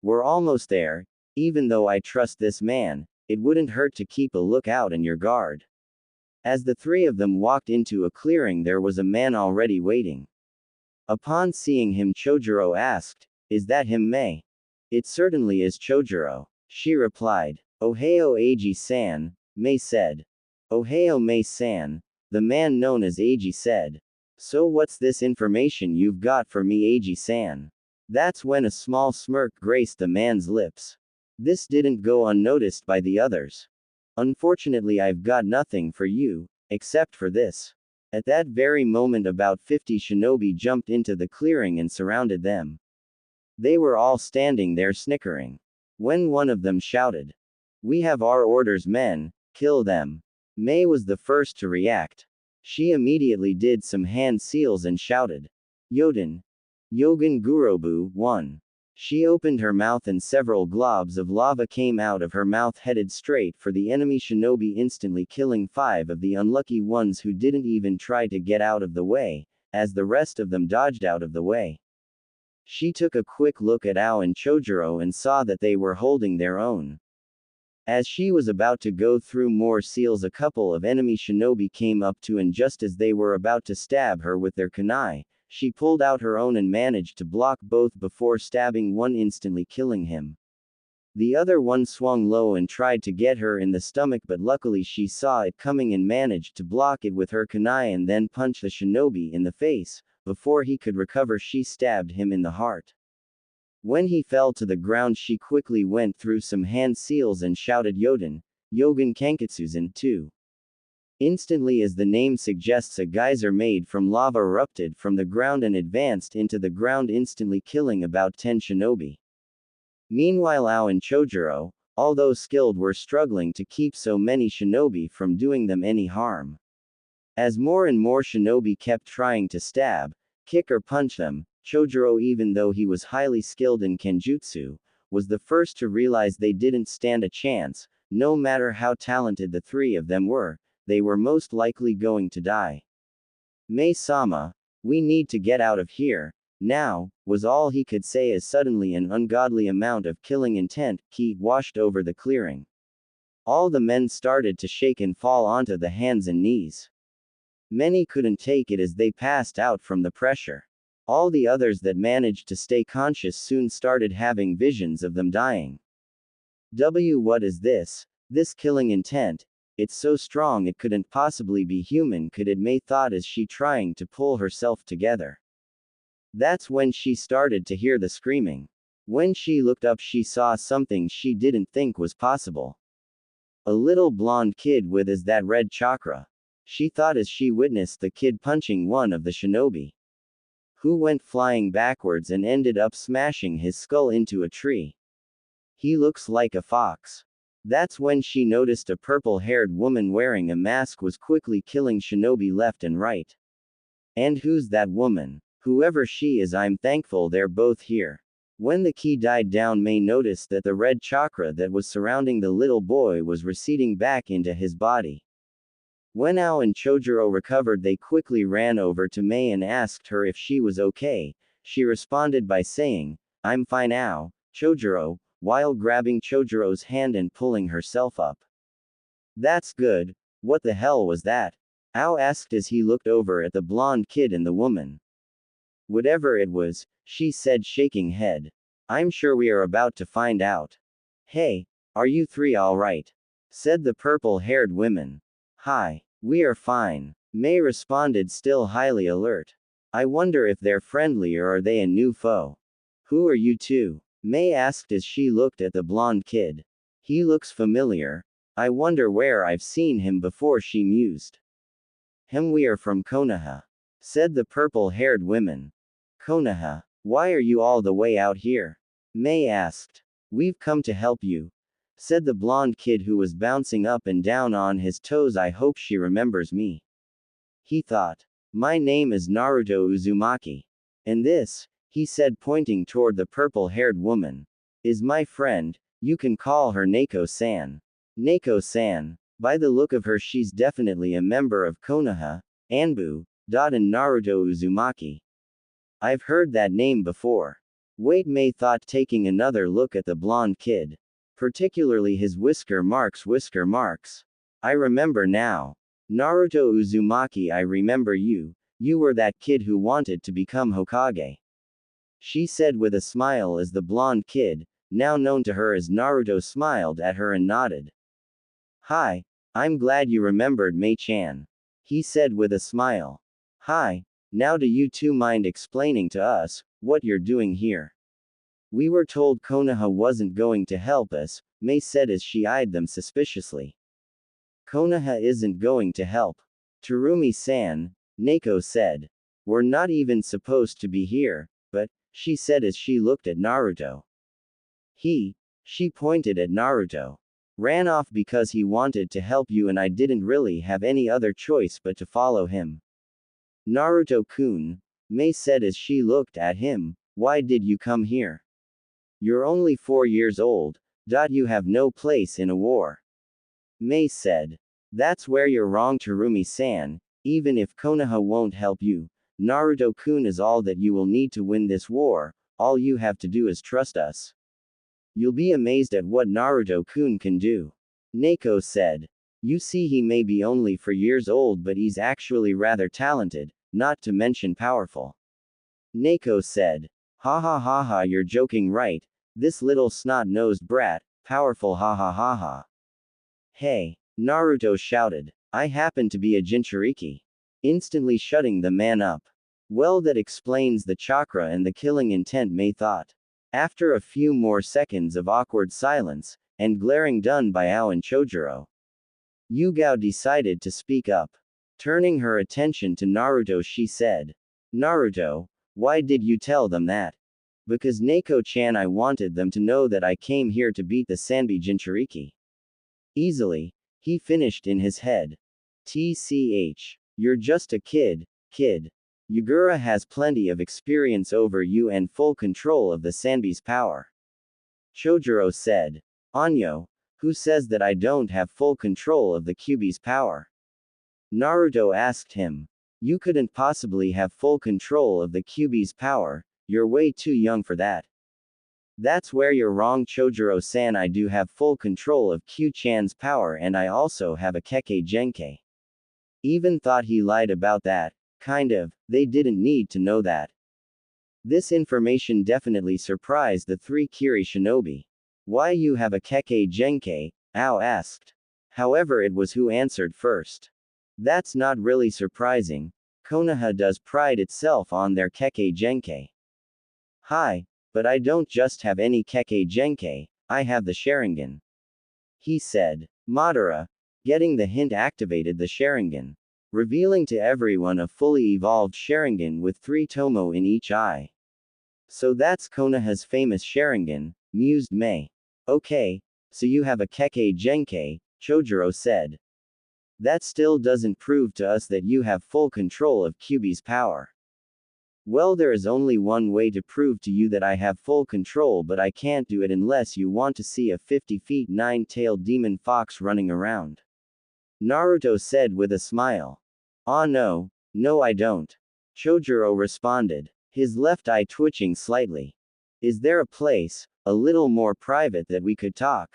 We're almost there. Even though I trust this man, it wouldn't hurt to keep a lookout and your guard. As the 3 of them walked into a clearing, there was a man already waiting. Upon seeing him, Chojuro asked, Is that him, Mei? It certainly is, Chojuro. She replied. Ohio Eiji-san, Mei said. Ohio Mei-san, the man known as Eiji said. So what's this information you've got for me, Eiji-san? That's when a small smirk graced the man's lips. This didn't go unnoticed by the others. Unfortunately, I've got nothing for you, except for this. At that very moment, about 50 shinobi jumped into the clearing and surrounded them. They were all standing there snickering. When one of them shouted, We have our orders, men, kill them. Mei was the first to react. She immediately did some hand seals and shouted, Yoden. Yogen Gurobu 1. She opened her mouth and several globs of lava came out of her mouth headed straight for the enemy shinobi, instantly killing 5 of the unlucky ones who didn't even try to get out of the way, as the rest of them dodged out of the way. She took a quick look at Ao and Chojuro and saw that they were holding their own. As she was about to go through more seals, a couple of enemy shinobi came up to, and just as they were about to stab her with their kunai, she pulled out her own and managed to block both before stabbing one, instantly killing him. The other one swung low and tried to get her in the stomach, but luckily she saw it coming and managed to block it with her kunai and then punch the shinobi in the face. Before he could recover, she stabbed him in the heart. When he fell to the ground, she quickly went through some hand seals and shouted Yoden, Yogen Kanketsuzen 2. Instantly, as the name suggests, a geyser made from lava erupted from the ground and advanced into the ground, instantly killing about 10 shinobi. Meanwhile, Ao and Chojuro, although skilled, were struggling to keep so many shinobi from doing them any harm. As more and more shinobi kept trying to stab, kick or punch them, Chojuro, even though he was highly skilled in kenjutsu, was the first to realize they didn't stand a chance. No matter how talented the 3 of them were, they were most likely going to die. Mei-sama, we need to get out of here, now, was all he could say as suddenly an ungodly amount of killing intent washed over the clearing. All the men started to shake and fall onto the hands and knees. Many couldn't take it as they passed out from the pressure. All the others that managed to stay conscious soon started having visions of them dying. What is this? This killing intent? It's so strong it couldn't possibly be human, could it? Mei thought as she trying to pull herself together. That's when she started to hear the screaming. When she looked up, she saw something she didn't think was possible. A little blonde kid with that red chakra. She thought as she witnessed the kid punching one of the shinobi, who went flying backwards and ended up smashing his skull into a tree. He looks like a fox. That's when she noticed a purple-haired woman wearing a mask was quickly killing shinobi left and right. And who's that woman? Whoever she is, I'm thankful they're both here. When the ki died down, Mei noticed that the red chakra that was surrounding the little boy was receding back into his body. When Ao and Chojuro recovered, they quickly ran over to Mei and asked her if she was okay. She responded by saying, I'm fine, Ao, Chojuro, while grabbing Chojuro's hand and pulling herself up. That's good. What the hell was that? Ao asked as he looked over at the blonde kid and the woman. Whatever it was, she said, shaking head. I'm sure we are about to find out. Hey, are you 3 alright? Said the purple-haired woman. Hi, we are fine. Mei responded, still highly alert. I wonder if they're friendly or are they a new foe? Who are you two? Mei asked as she looked at the blonde kid. He looks familiar. I wonder where I've seen him before, she mused. We are from Konoha, said the purple-haired woman. Konoha? Why are you all the way out here? Mei asked. We've come to help you, said the blonde kid who was bouncing up and down on his toes. I hope she remembers me, he thought. My name is Naruto Uzumaki. And this, he said, pointing toward the purple-haired woman, is my friend. You can call her Neko-san. Neko-san. By the look of her, she's definitely a member of Konoha, Anbu, and Naruto Uzumaki. I've heard that name before. Wait, Mei thought, taking another look at the blonde kid. Particularly his whisker marks. I remember now. Naruto Uzumaki, I remember you. You were that kid who wanted to become Hokage, she said with a smile as the blonde kid, now known to her as Naruto, smiled at her and nodded. Hi. I'm glad you remembered, Mei-chan, he said with a smile. Hi. Now do you two mind explaining to us what you're doing here? We were told Konoha wasn't going to help us, Mei said as she eyed them suspiciously. Konoha isn't going to help. Terumi-san, Neko said. We're not even supposed to be here, but, she said as she looked at Naruto. She pointed at Naruto. Ran off because he wanted to help you and I didn't really have any other choice but to follow him. Naruto-kun, Mei said as she looked at him. Why did you come here? You're only 4 years old. You have no place in a war. Mei said. That's where you're wrong, Terumi-san. Even if Konoha won't help you, Naruto-kun is all that you will need to win this war. All you have to do is trust us. You'll be amazed at what Naruto-kun can do. Neko said. You see, he may be only 4 years old, but he's actually rather talented, not to mention powerful. Neko said. Ha ha ha ha, you're joking, right? This little snot-nosed brat, powerful, ha ha ha ha. Hey, Naruto shouted. I happen to be a Jinchuriki. Instantly shutting the man up. Well, that explains the chakra and the killing intent, Mei thought. After a few more seconds of awkward silence, and glaring done by Ao and Chojuro, Yugao decided to speak up. Turning her attention to Naruto, she said. Naruto, why did you tell them that? Because Neko-chan, I wanted them to know that I came here to beat the Sanbi Jinchuriki. Easily, he finished in his head. TCH. You're just a kid. Yugura has plenty of experience over you and full control of the Sanbi's power. Chojuro said. Anyo, who says that I don't have full control of the Kyūbi's power? Naruto asked him. You couldn't possibly have full control of the Kyūbi's power, you're way too young for that. That's where you're wrong, Chojuro-san. I do have full control of Q-chan's power, and I also have a Kekkei Genkei. Even thought he lied about that. Kind of, they didn't need to know that. This information definitely surprised the three Kiri shinobi. Why you have a Kekkei Genkei? Ao asked. However, it was who answered first. That's not really surprising. Konoha does pride itself on their Kekkei Genkei. Hi, but I don't just have any Kekkei Genkei, I have the Sharingan. He said. Madara, getting the hint, activated the Sharingan, revealing to everyone a fully evolved Sharingan with 3 tomo in each eye. So that's Konoha's famous Sharingan, mused Mei. Okay, so you have a Kekkei Genkei, Chojuro said. That still doesn't prove to us that you have full control of Kyūbi's power. Well, there is only one way to prove to you that I have full control, but I can't do it unless you want to see a 50 feet 9-tailed demon fox running around. Naruto said with a smile. Ah, no I don't. Chojuro responded, his left eye twitching slightly. Is there a place, a little more private, that we could talk?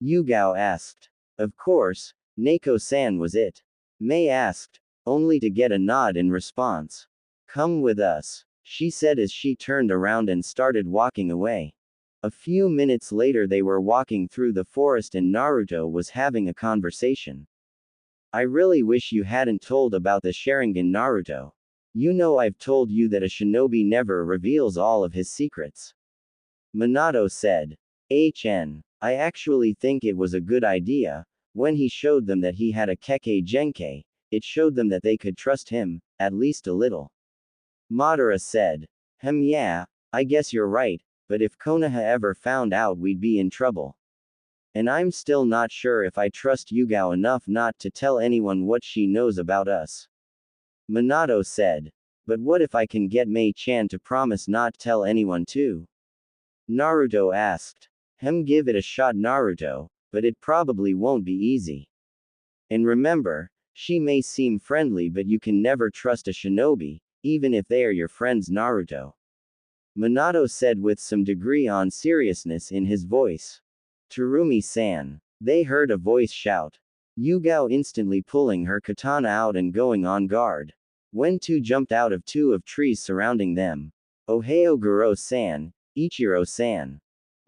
Yugao asked. Of course, Neko-san was it. Mei asked, only to get a nod in response. Come with us, she said as she turned around and started walking away. A few minutes later they were walking through the forest and Naruto was having a conversation. I really wish you hadn't told about the Sharingan, Naruto. You know I've told you that a shinobi never reveals all of his secrets. Minato said. I actually think it was a good idea. When he showed them that he had a Kekkei Genkei, it showed them that they could trust him, at least a little. Madara said. Yeah, I guess you're right, but if Konoha ever found out, we'd be in trouble. And I'm still not sure if I trust Yugao enough not to tell anyone what she knows about us. Minato said. But what if I can get Mei-chan to promise not tell anyone too? Naruto asked. Give it a shot, Naruto, but it probably won't be easy. And remember, she may seem friendly, but you can never trust a shinobi, even if they are your friends, Naruto. Minato said with some degree on seriousness in his voice. Terumi-san. They heard a voice shout. Yugao instantly pulling her katana out and going on guard. When two jumped out of 2 of trees surrounding them. Ohio Guro-san, Ichiro-san.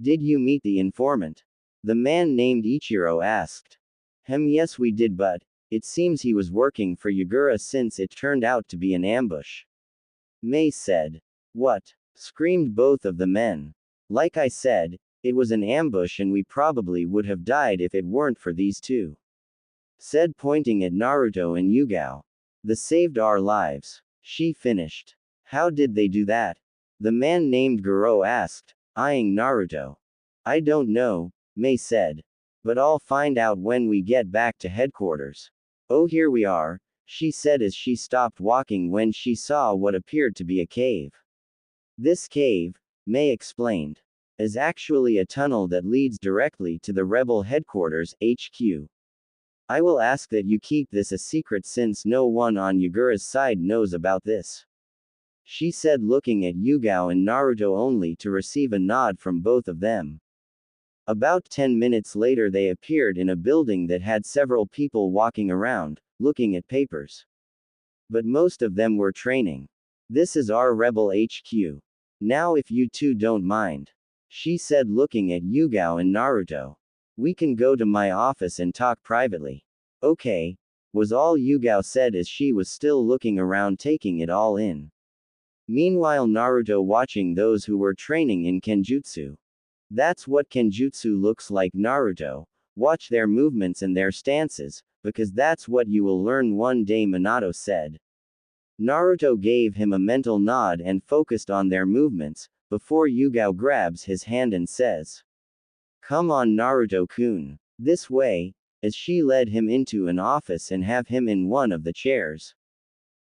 Did you meet the informant? The man named Ichiro asked. Yes, we did, but it seems he was working for Yugura since it turned out to be an ambush. Mei said. What? Screamed both of the men. Like I said, it was an ambush and we probably would have died if it weren't for these two. Said, pointing at Naruto and Yugao. They saved our lives. She finished. How did they do that? The man named Guro asked, eyeing Naruto. I don't know, Mei said. But I'll find out when we get back to headquarters. Oh, here we are, she said as she stopped walking when she saw what appeared to be a cave. This cave, May explained, is actually a tunnel that leads directly to the rebel headquarters, HQ. I will ask that you keep this a secret since no one on Yagura's side knows about this. She said, looking at Yugao and Naruto only to receive a nod from both of them. About 10 minutes later they appeared in a building that had several people walking around, looking at papers. But most of them were training. This is our rebel HQ. Now if you two don't mind. She said, looking at Yugao and Naruto. We can go to my office and talk privately. Okay, was all Yugao said as she was still looking around taking it all in. Meanwhile Naruto watching those who were training in Kenjutsu. That's what Kenjutsu looks like. Naruto, watch their movements and their stances, because that's what you will learn one day, Minato said. Naruto gave him a mental nod and focused on their movements, before Yugao grabs his hand and says, "Come on Naruto-kun. This way," as she led him into an office and have him in one of the chairs.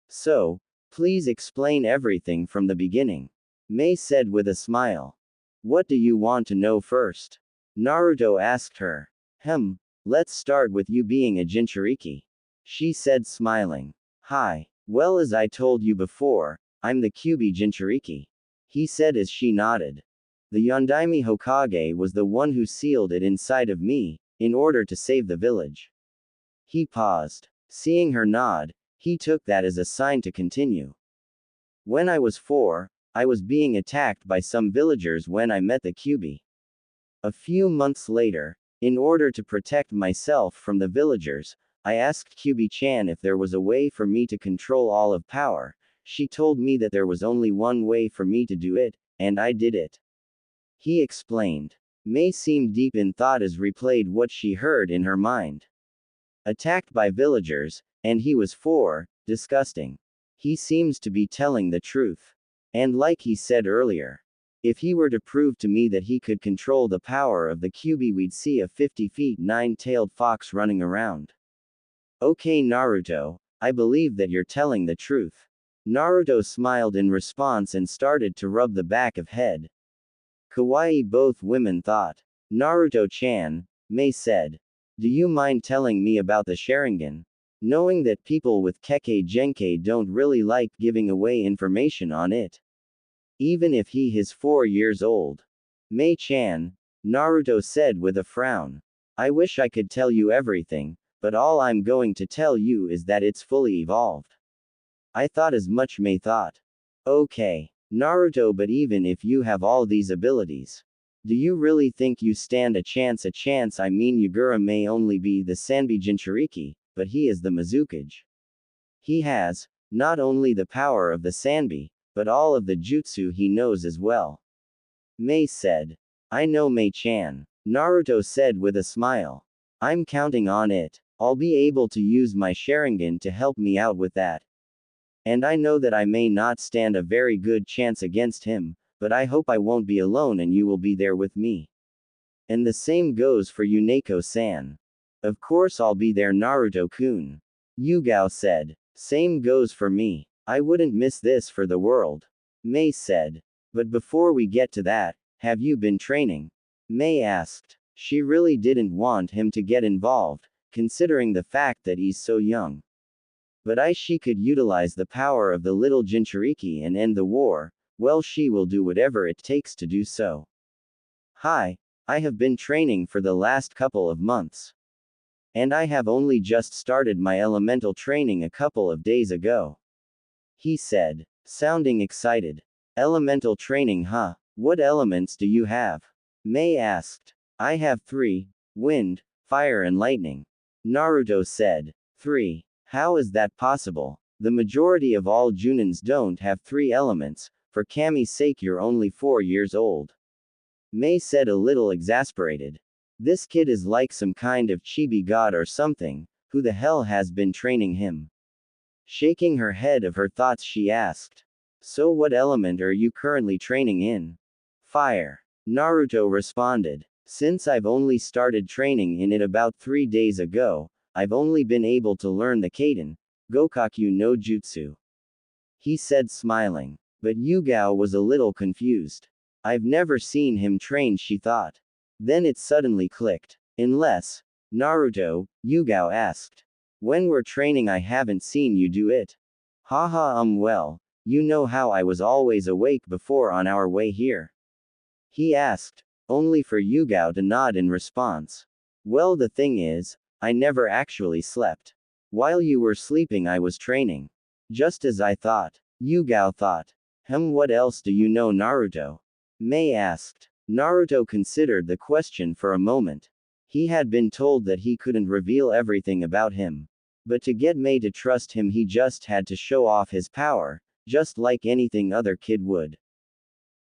"So, please explain everything from the beginning," May said with a smile. "What do you want to know first?" Naruto asked her. Let's start with you being a Jinchuriki," she said, smiling. "Hi. Well, as I told you before, I'm the Kyūbi Jinchuriki," he said as she nodded. "The Yondaime Hokage was the one who sealed it inside of me, in order to save the village." He paused. Seeing her nod, he took that as a sign to continue. "When I was 4, I was being attacked by some villagers when I met the Kyūbi. A few months later, in order to protect myself from the villagers, I asked Kyūbi-chan if there was a way for me to control all of power. She told me that there was only one way for me to do it, and I did it," he explained. May seemed deep in thought as replayed what she heard in her mind. Attacked by villagers, and he was 4, disgusting. He seems to be telling the truth. And like he said earlier, if he were to prove to me that he could control the power of the Kyūbi, we'd see a 50 feet 9-tailed fox running around. "Okay Naruto, I believe that you're telling the truth." Naruto smiled in response and started to rub the back of head. "Kawaii," both women thought. "Naruto-chan," May said. "Do you mind telling me about the Sharingan?" Knowing that people with Kekkei Genkai don't really like giving away information on it. Even if he is 4 years old. "May-chan," Naruto said with a frown. "I wish I could tell you everything, but all I'm going to tell you is that it's fully evolved." "I thought as much," May thought. "Okay, Naruto, but even if you have all these abilities, do you really think you stand a chance? I mean, Yagura may only be the Sanbi Jinchuriki, but he is the Mizukage. He has, not only the power of the Sanbi, but all of the jutsu he knows as well." May said. "I know, May-chan," Naruto said with a smile. "I'm counting on it. I'll be able to use my Sharingan to help me out with that. And I know that I may not stand a very good chance against him, but I hope I won't be alone and you will be there with me. And the same goes for you, Neko-san." "Of course I'll be there, Naruto-kun," Yugao said. "Same goes for me. I wouldn't miss this for the world," May said. "But before we get to that, have you been training?" May asked. She really didn't want him to get involved, considering the fact that he's so young. But she could utilize the power of the little Jinchuriki and end the war, well, she will do whatever it takes to do so. "Hi, I have been training for the last couple of months. And I have only just started my elemental training a couple of days ago," he said, sounding excited. "Elemental training, huh? What elements do you have?" May asked. "I have 3, wind, fire and lightning," Naruto said. 3. How is that possible? The majority of all Junins don't have 3 elements, for Kami's sake you're only 4 years old," May said, a little exasperated. This kid is like some kind of chibi god or something. Who the hell has been training him? Shaking her head of her thoughts, she asked. "So what element are you currently training in?" "Fire," Naruto responded. "Since I've only started training in it about 3 days ago, I've only been able to learn the Kaden, Gokaku no Jutsu. He said smiling. But Yugao was a little confused. I've never seen him train, she thought. Then it suddenly clicked. Unless, Naruto, Yugao asked. When we're training I haven't seen you do it. Haha well, you know how I was always awake before on our way here? He asked, only for Yugao to nod in response. Well, the thing is, I never actually slept. While you were sleeping I was training. Just as I thought. Yugao thought. What else do you know, Naruto? Mei asked. Naruto considered the question for a moment. He had been told that he couldn't reveal everything about him. But to get Mei to trust him he just had to show off his power, just like anything other kid would.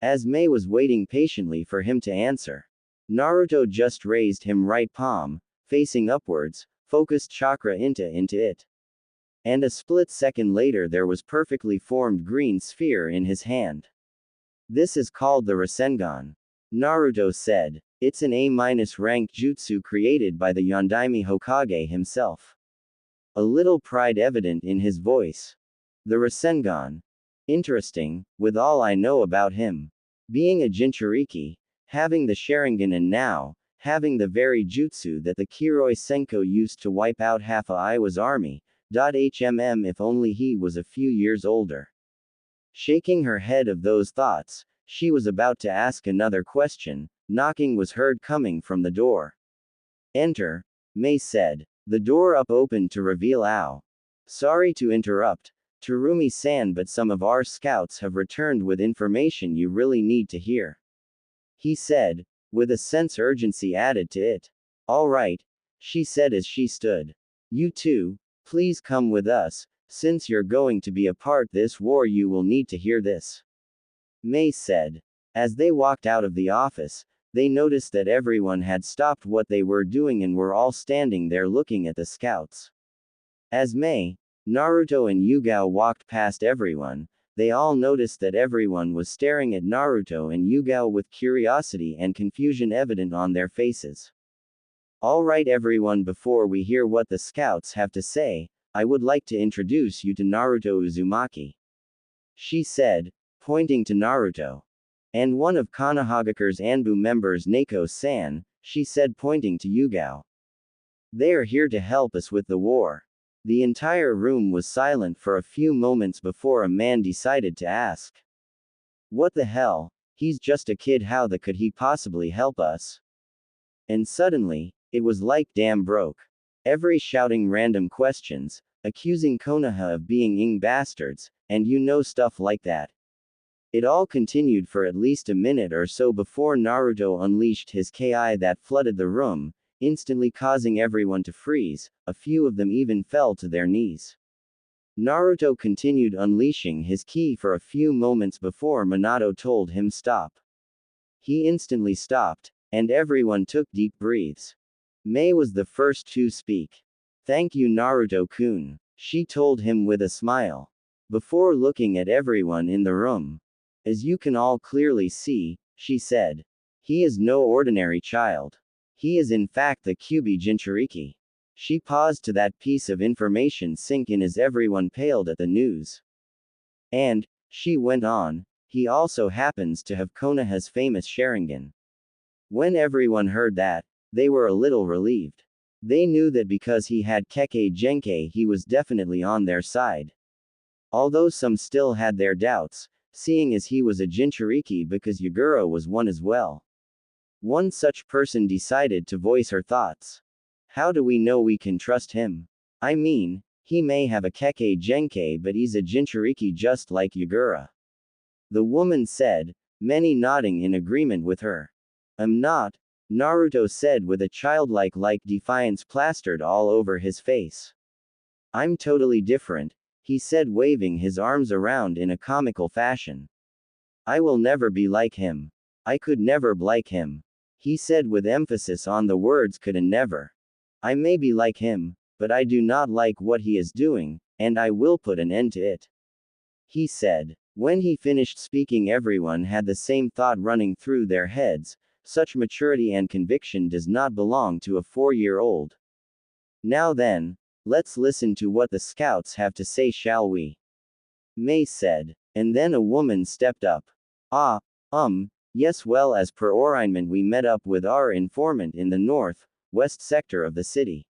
As Mei was waiting patiently for him to answer, Naruto just raised him right palm, facing upwards, focused chakra into it. And a split second later there was perfectly formed green sphere in his hand. This is called the Rasengan. Naruto said. It's an A-ranked jutsu created by the Yondaime Hokage himself. A little pride evident in his voice. The Rasengan. Interesting, with all I know about him. Being a Jinchuriki, having the Sharingan and now, having the very jutsu that the Kiroi Senko used to wipe out half a Iwa's army. If only he was a few years older. Shaking her head of those thoughts, she was about to ask another question. Knocking was heard coming from the door. Enter, Mei said. The door opened to reveal Ao. Sorry to interrupt, Terumi-san, but some of our scouts have returned with information you really need to hear. He said, with a sense urgency added to it. All right, she said as she stood. You two, please come with us, since you're going to be a part this war you will need to hear this. Mei said. As they walked out of the office, they noticed that everyone had stopped what they were doing and were all standing there looking at the scouts. As Mei, Naruto and Yugao walked past everyone, they all noticed that everyone was staring at Naruto and Yugao with curiosity and confusion evident on their faces. Alright everyone, before we hear what the scouts have to say, I would like to introduce you to Naruto Uzumaki. She said, pointing to Naruto. And one of Konohagakure's Anbu members, Neko-san, she said, pointing to Yugao. They are here to help us with the war. The entire room was silent for a few moments before a man decided to ask. What the hell? He's just a kid, how could he possibly help us? And suddenly, it was like damn broke. Every shouting random questions, accusing Konoha of being bastards, and stuff like that. It all continued for at least a minute or so before Naruto unleashed his ki that flooded the room, instantly causing everyone to freeze. A few of them even fell to their knees. Naruto continued unleashing his ki for a few moments before Minato told him stop. He instantly stopped, and everyone took deep breaths. Mei was the first to speak. Thank you, Naruto-kun, she told him with a smile. Before looking at everyone in the room. As you can all clearly see, she said. He is no ordinary child. He is in fact the Kyūbi Jinchuriki. She paused to that piece of information sink in as everyone paled at the news. And, she went on, he also happens to have Konoha's famous Sharingan. When everyone heard that, they were a little relieved. They knew that because he had Kekkei Genkei he was definitely on their side. Although some still had their doubts, seeing as he was a Jinchuriki because Yagura was one as well. One such person decided to voice her thoughts. How do we know we can trust him? I mean, he may have a Kekkei Genkei but he's a Jinchuriki just like Yagura. The woman said, many nodding in agreement with her. I'm not, Naruto said with a childlike defiance plastered all over his face. I'm totally different, he said waving his arms around in a comical fashion. I will never be like him. I could never be like him. He said with emphasis on the words could and never. I may be like him, but I do not like what he is doing, and I will put an end to it. He said. When he finished speaking everyone had the same thought running through their heads. Such maturity and conviction does not belong to a 4-year-old. Now then, Let's listen to what the scouts have to say, shall we? May said. And then a woman stepped up. Yes, well, as per arrangement, we met up with our informant in the north-west sector of the city.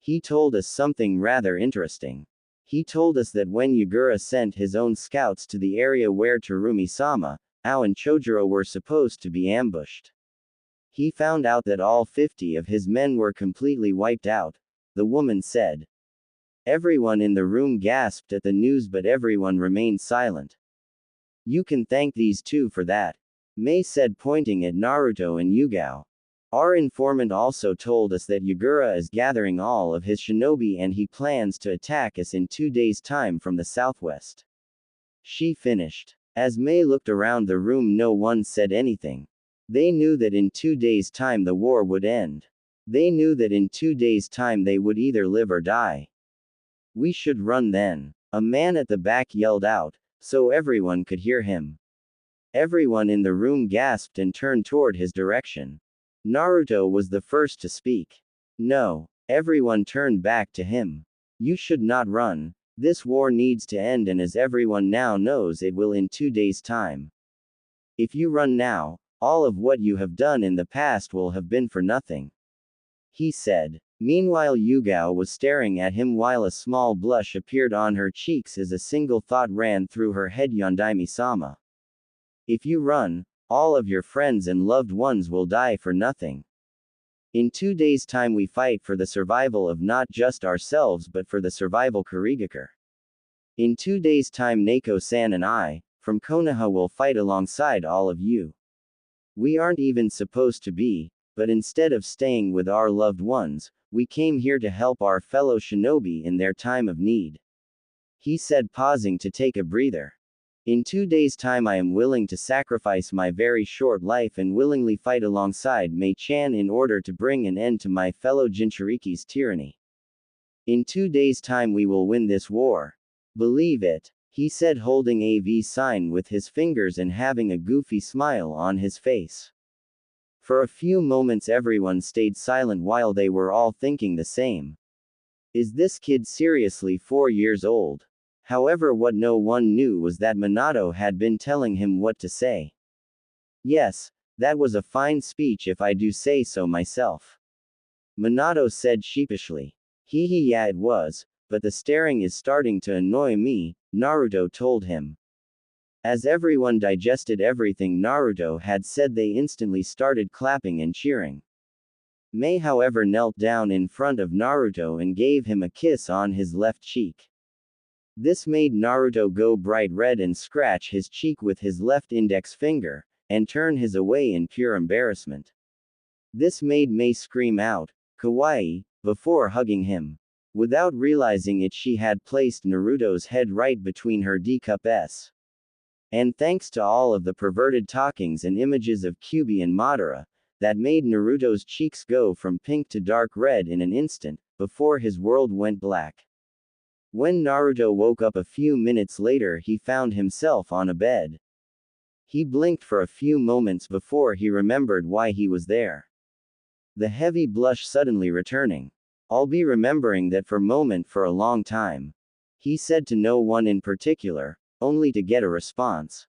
He told us something rather interesting. He told us that when Yagura sent his own scouts to the area where Terumi-sama, Ao and Chojuro were supposed to be ambushed, he found out that all 50 of his men were completely wiped out, the woman said. Everyone in the room gasped at the news, but everyone remained silent. You can thank these two for that, May said, pointing at Naruto and Yugao. Our informant also told us that Yagura is gathering all of his shinobi and he plans to attack us in 2 days' time from the southwest. She finished. As May looked around the room, no one said anything. They knew that in 2 days' time the war would end. They knew that in 2 days' time they would either live or die. We should run then, a man at the back yelled out, so everyone could hear him. Everyone in the room gasped and turned toward his direction. Naruto was the first to speak. No. Everyone turned back to him. You should not run. This war needs to end, and as everyone now knows, it will in 2 days' time. If you run now, all of what you have done in the past will have been for nothing, he said. Meanwhile, Yugao was staring at him while a small blush appeared on her cheeks as a single thought ran through her head: Yondaime-sama. If you run, all of your friends and loved ones will die for nothing. In 2 days' time we fight for the survival of not just ourselves but for the survival Kurigakure. In 2 days' time Neko-san and I, from Konoha, will fight alongside all of you. We aren't even supposed to be, but instead of staying with our loved ones, we came here to help our fellow shinobi in their time of need, he said, pausing to take a breather. In 2 days' time I am willing to sacrifice my very short life and willingly fight alongside Mei-chan in order to bring an end to my fellow Jinchuriki's tyranny. In 2 days' time we will win this war. Believe it, he said, holding a V sign with his fingers and having a goofy smile on his face. For a few moments everyone stayed silent while they were all thinking the same. Is this kid seriously 4 years old? However, what no one knew was that Minato had been telling him what to say. Yes, that was a fine speech if I do say so myself, Minato said sheepishly. Yeah, it was, but the staring is starting to annoy me, Naruto told him. As everyone digested everything Naruto had said, they instantly started clapping and cheering. May, however, knelt down in front of Naruto and gave him a kiss on his left cheek. This made Naruto go bright red and scratch his cheek with his left index finger, and turn his away in pure embarrassment. This made May scream out, "Kawaii," before hugging him. Without realizing it, she had placed Naruto's head right between her D-cups. And thanks to all of the perverted talkings and images of Kyūbi and Madara, that made Naruto's cheeks go from pink to dark red in an instant, before his world went black. When Naruto woke up a few minutes later, he found himself on a bed. He blinked for a few moments before he remembered why he was there. The heavy blush suddenly returning. I'll be remembering that for a long time, he said to no one in particular, only to get a response.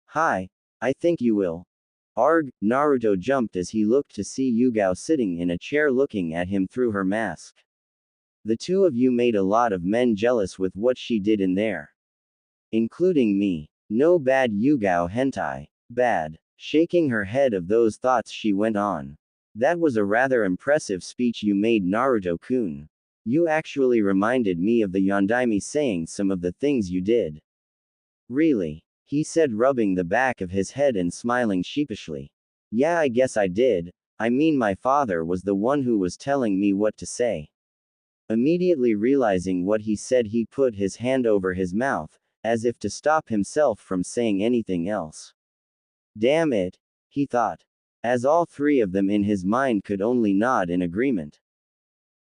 Hi, I think you will. Arg, Naruto jumped as he looked to see Yugao sitting in a chair looking at him through her mask. The two of you made a lot of men jealous with what she did in there. Including me. No bad, Yugao hentai. Bad. Shaking her head of those thoughts, she went on. That was a rather impressive speech you made, Naruto-kun. You actually reminded me of the Yondaime saying some of the things you did. Really? He said, rubbing the back of his head and smiling sheepishly. Yeah, I guess I did. I mean, my father was the one who was telling me what to say. Immediately realizing what he said, he put his hand over his mouth, as if to stop himself from saying anything else. Damn it, he thought. As all three of them in his mind could only nod in agreement.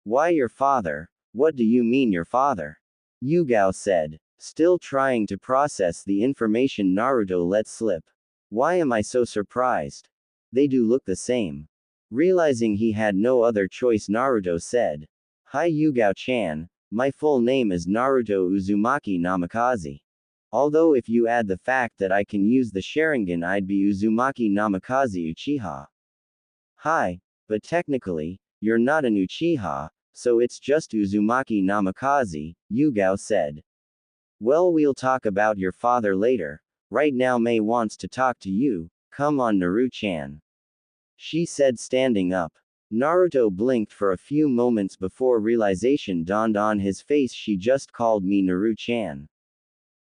Why your father? What do you mean your father? Yugao said, still trying to process the information Naruto let slip. Why am I so surprised? They do look the same. Realizing he had no other choice, Naruto said. Hi Yugao-chan, my full name is Naruto Uzumaki Namikaze. Although if you add the fact that I can use the Sharingan I'd be Uzumaki Namikaze Uchiha. Hi, but technically, you're not an Uchiha, so it's just Uzumaki Namikaze, Yugao said. Well, we'll talk about your father later. Right now Mei wants to talk to you. Come on Naru-chan. She said standing up. Naruto blinked for a few moments before realization dawned on his face. She just called me Naru-chan.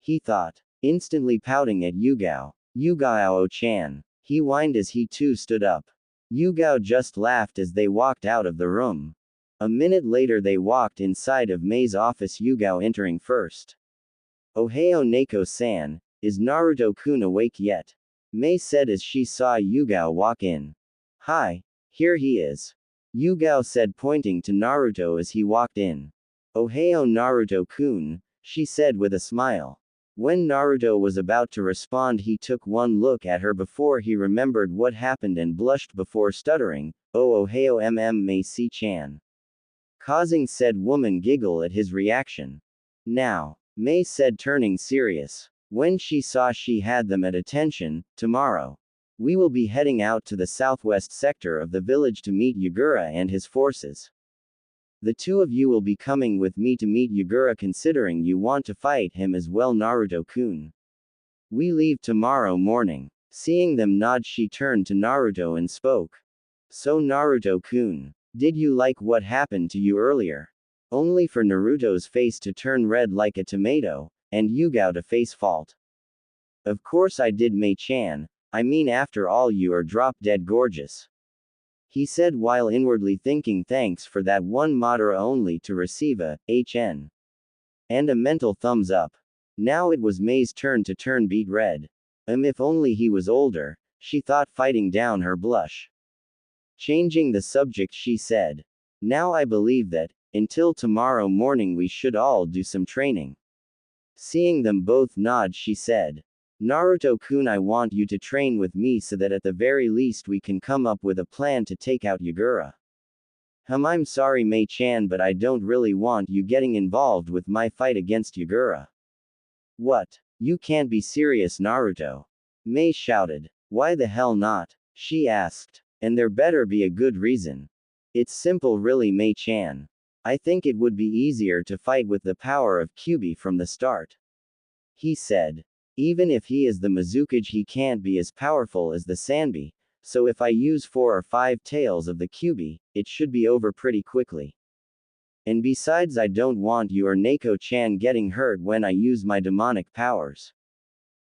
He thought, instantly pouting at Yugao. Yugao-chan. He whined as he too stood up. Yugao just laughed as they walked out of the room. A minute later they walked inside of Mei's office, Yugao entering first. Ohio Neko-san, is Naruto-kun awake yet? Mei said as she saw Yugao walk in. Hi, here he is. Yugao said pointing to Naruto as he walked in. Ohio Naruto-kun, she said with a smile. When Naruto was about to respond he took one look at her before he remembered what happened and blushed before stuttering, Oh Ohio Mei-chan. Causing said woman giggle at his reaction. Now, Mei said turning serious. When she saw she had them at attention, tomorrow. We will be heading out to the southwest sector of the village to meet Yagura and his forces. The two of you will be coming with me to meet Yagura considering you want to fight him as well Naruto-kun. We leave tomorrow morning. Seeing them nod she turned to Naruto and spoke. So Naruto-kun, did you like what happened to you earlier? Only for Naruto's face to turn red like a tomato, and Yugao to face fault. Of course I did Mei-chan, I mean after all you are drop-dead gorgeous. He said while inwardly thinking thanks for that one Madara only to receive a HN. And a mental thumbs up. Now it was Mei's turn to turn beet red. If only he was older, she thought fighting down her blush. Changing the subject she said. Now I believe that, until tomorrow morning we should all do some training. Seeing them both nod she said. Naruto-kun, I want you to train with me so that at the very least we can come up with a plan to take out Yagura. I'm sorry Mei-chan, but I don't really want you getting involved with my fight against Yagura. What? You can't be serious Naruto. Mei shouted. Why the hell not? She asked. And there better be a good reason. It's simple really Mei-chan. I think it would be easier to fight with the power of Kyūbi from the start. He said. Even if he is the Mizukage he can't be as powerful as the Sanbi, so if I use 4 or 5 tails of the Kyūbi, it should be over pretty quickly. And besides I don't want you or Neko-chan getting hurt when I use my demonic powers.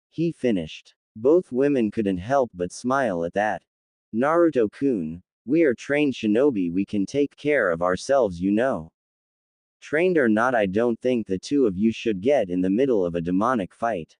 He finished. Both women couldn't help but smile at that. Naruto-kun, we are trained shinobi, we can take care of ourselves you know. Trained or not I don't think the two of you should get in the middle of a demonic fight.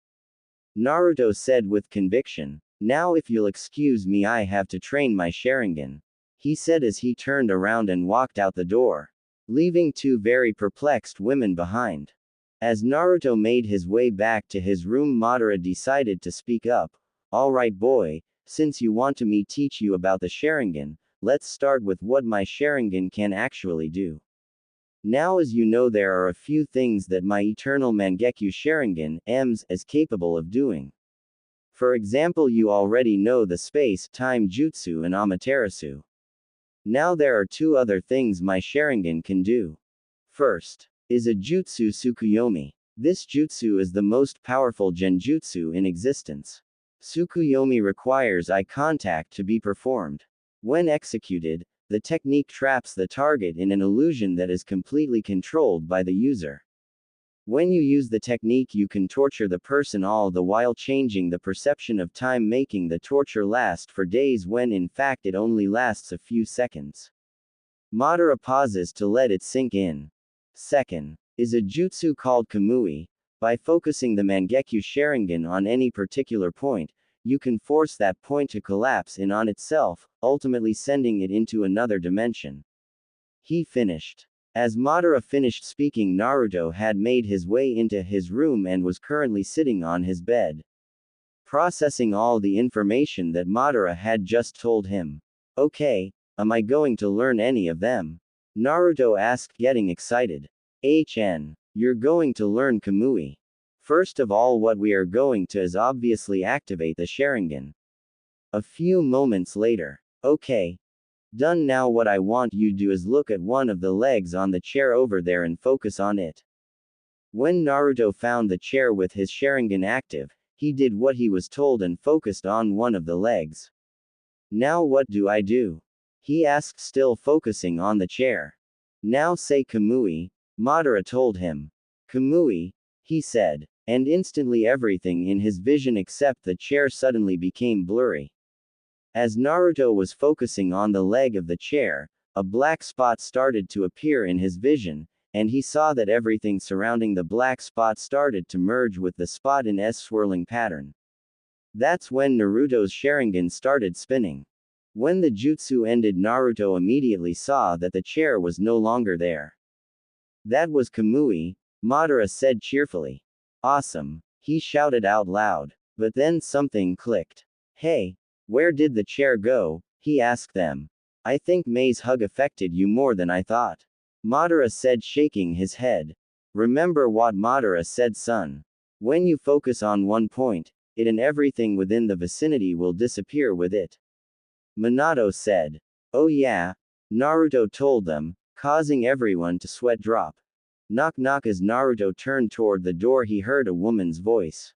Naruto said with conviction. Now if you'll excuse me I have to train my Sharingan. He said as he turned around and walked out the door. Leaving two very perplexed women behind. As Naruto made his way back to his room Madara decided to speak up. Alright boy, since you want me to teach you about the Sharingan, let's start with what my Sharingan can actually do. Now as you know there are a few things that my Eternal Mangekyo Sharingan is capable of doing. For example you already know the space-time jutsu and Amaterasu. Now there are 2 other things my Sharingan can do. First, is a jutsu Tsukuyomi. This jutsu is the most powerful genjutsu in existence. Tsukuyomi requires eye contact to be performed. When executed, the technique traps the target in an illusion that is completely controlled by the user. When you use the technique you can torture the person all the while changing the perception of time, making the torture last for days when in fact it only lasts a few seconds. Madara pauses to let it sink in. Second, is a jutsu called Kamui. By focusing the Mangekyo Sharingan on any particular point, you can force that point to collapse in on itself, ultimately sending it into another dimension. He finished. As Madara finished speaking Naruto had made his way into his room and was currently sitting on his bed. Processing all the information that Madara had just told him. Okay, am I going to learn any of them? Naruto asked, getting excited. You're going to learn Kamui. First of all, what we are going to is obviously activate the Sharingan. A few moments later. Okay. Done. Now what I want you to do is look at one of the legs on the chair over there and focus on it. When Naruto found the chair with his Sharingan active, he did what he was told and focused on one of the legs. Now what do I do? He asked, still focusing on the chair. Now say Kamui, Madara told him. Kamui, he said. And instantly everything in his vision except the chair suddenly became blurry. As Naruto was focusing on the leg of the chair, a black spot started to appear in his vision, and he saw that everything surrounding the black spot started to merge with the spot in S swirling pattern. That's when Naruto's Sharingan started spinning. When the jutsu ended, Naruto immediately saw that the chair was no longer there. That was Kamui, Madara said cheerfully. Awesome, he shouted out loud. But then something clicked. Hey, where did the chair go? He asked them. I think Mei's hug affected you more than I thought. Madara said, shaking his head. Remember what Madara said, son. When you focus on one point, it and everything within the vicinity will disappear with it. Minato said. Oh yeah, Naruto told them, causing everyone to sweat drop. Knock knock. As Naruto turned toward the door, he heard a woman's voice.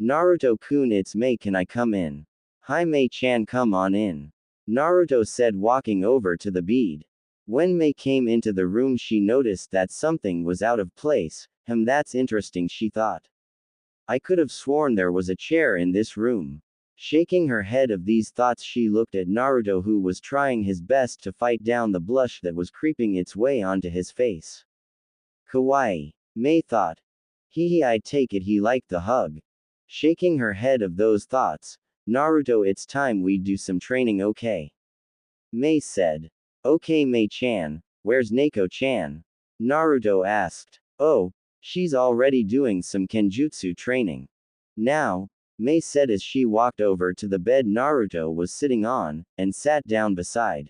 Naruto-kun, it's Mei, can I come in? Hi Mei-chan, come on in. Naruto said, walking over to the bed. When Mei came into the room, she noticed that something was out of place. That's interesting, she thought. I could have sworn there was a chair in this room. Shaking her head of these thoughts, she looked at Naruto, who was trying his best to fight down the blush that was creeping its way onto his face. Kawaii, Mei thought. I take it he liked the hug. Shaking her head of those thoughts, Naruto, it's time we do some training, okay? Mei said. Okay Mei-chan, where's Neko-chan? Naruto asked. Oh, she's already doing some kenjutsu training. Now, Mei said as she walked over to the bed Naruto was sitting on, and sat down beside.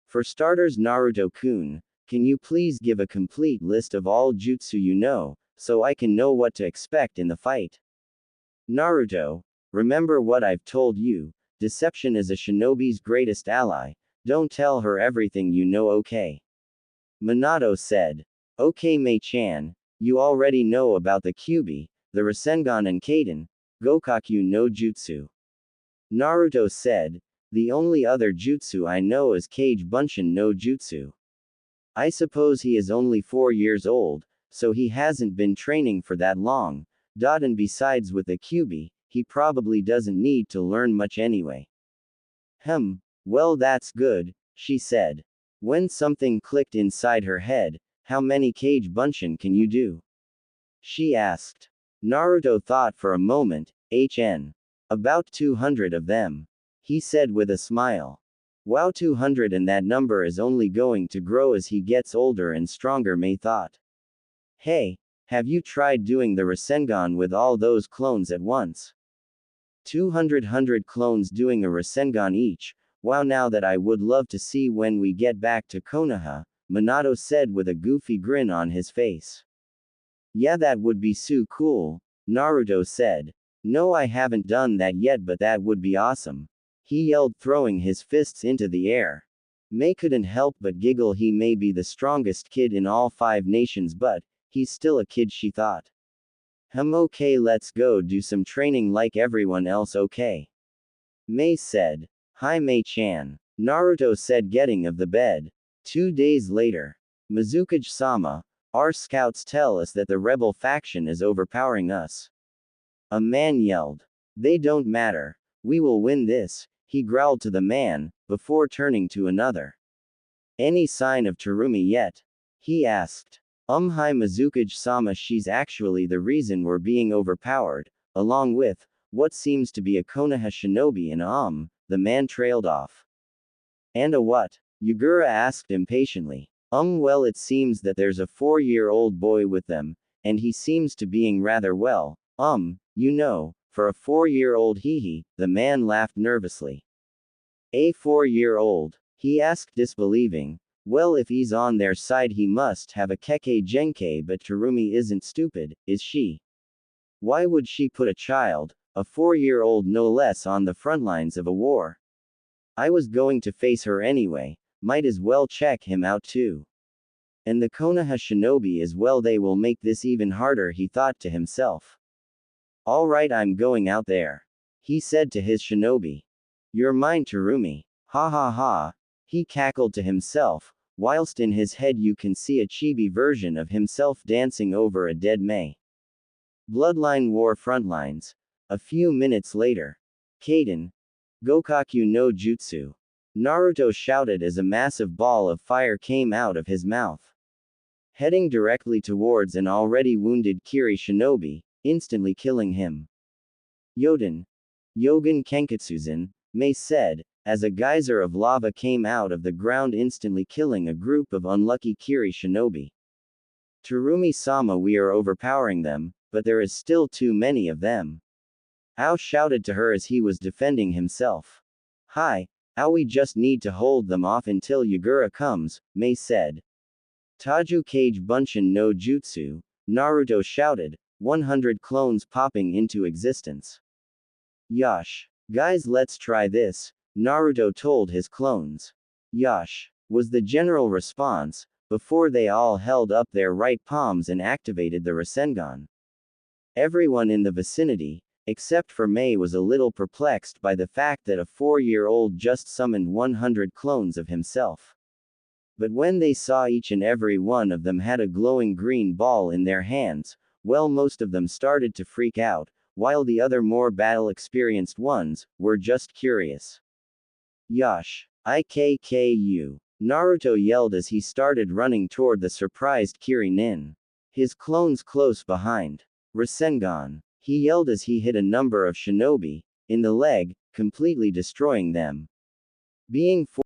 For starters, Naruto-kun, can you please give a complete list of all jutsu you know, so I can know what to expect in the fight? Naruto, remember what I've told you, deception is a shinobi's greatest ally, don't tell her everything you know, okay? Minato said. Okay Mei-chan, you already know about the Kyūbi, the Rasengan and Kaden, Gokaku no Jutsu. Naruto said, the only other jutsu I know is Kage Bunshin no Jutsu. I suppose he is only 4 years old, so he hasn't been training for that long, and besides with the Kyūbi, he probably doesn't need to learn much anyway. Well that's good, she said. When something clicked inside her head, how many Kage Bunshin can you do? She asked. Naruto thought for a moment. About 200 of them. He said with a smile. Wow, 200, and that number is only going to grow as he gets older and stronger, Mei thought. Hey, have you tried doing the Rasengan with all those clones at once? 200 clones doing a Rasengan each. Wow, now that I would love to see when we get back to Konoha, Minato said with a goofy grin on his face. Yeah, that would be so cool, Naruto said. No, I haven't done that yet, but that would be awesome. He yelled, throwing his fists into the air. Mei couldn't help but giggle. He may be the strongest kid in all 5 nations, but he's still a kid, she thought. Okay, let's go do some training like everyone else, okay? Mei said. Hi Mei-chan, Naruto said, getting of the bed. 2 days later. Mizukage-sama, our scouts tell us that the rebel faction is overpowering us. A man yelled. They don't matter. We will win this, he growled to the man, before turning to another. Any sign of Terumi yet? He asked. Hi Mizukage-sama, she's actually the reason we're being overpowered, along with, what seems to be a Konoha shinobi, and the man trailed off. And a what? Yagura asked impatiently. Well, it seems that there's a 4-year-old boy with them, and he seems to being rather well, you know, for a 4-year-old, the man laughed nervously. A 4-year-old? He asked, disbelieving. Well, if he's on their side he must have a Kekkei Genkai, but Terumi isn't stupid, is she? Why would she put a child, a 4-year-old no less, on the front lines of a war? I was going to face her anyway, might as well check him out too. And the Konoha shinobi as well, they will make this even harder, he thought to himself. Alright, I'm going out there, he said to his shinobi. You're mine, Terumi. Ha ha ha. He cackled to himself, whilst in his head you can see a chibi version of himself dancing over a dead Mei. Bloodline War Frontlines. A few minutes later. Kaden. Gokaku no Jutsu. Naruto shouted as a massive ball of fire came out of his mouth. Heading directly towards an already wounded Kiri shinobi, instantly killing him. Yoden. Yogen Kenkatsuzen, Mei said, as a geyser of lava came out of the ground, instantly killing a group of unlucky Kiri shinobi. Terumi-sama, we are overpowering them, but there is still too many of them. Ao shouted to her as he was defending himself. Hi, Ao, we just need to hold them off until Yagura comes, Mei said. Taju Kage Bunshin no Jutsu, Naruto shouted, 100 clones popping into existence. Yosh. Guys, let's try this, Naruto told his clones. Yosh, was the general response, before they all held up their right palms and activated the Rasengan. Everyone in the vicinity, except for Mei, was a little perplexed by the fact that a 4-year-old just summoned 100 clones of himself. But when they saw each and every one of them had a glowing green ball in their hands, well, most of them started to freak out, while the other more battle-experienced ones were just curious. Yosh. IKKU. Naruto yelled as he started running toward the surprised Kiri Nin. His clones close behind. Rasengan. He yelled as he hit a number of shinobi in the leg, completely destroying them. Being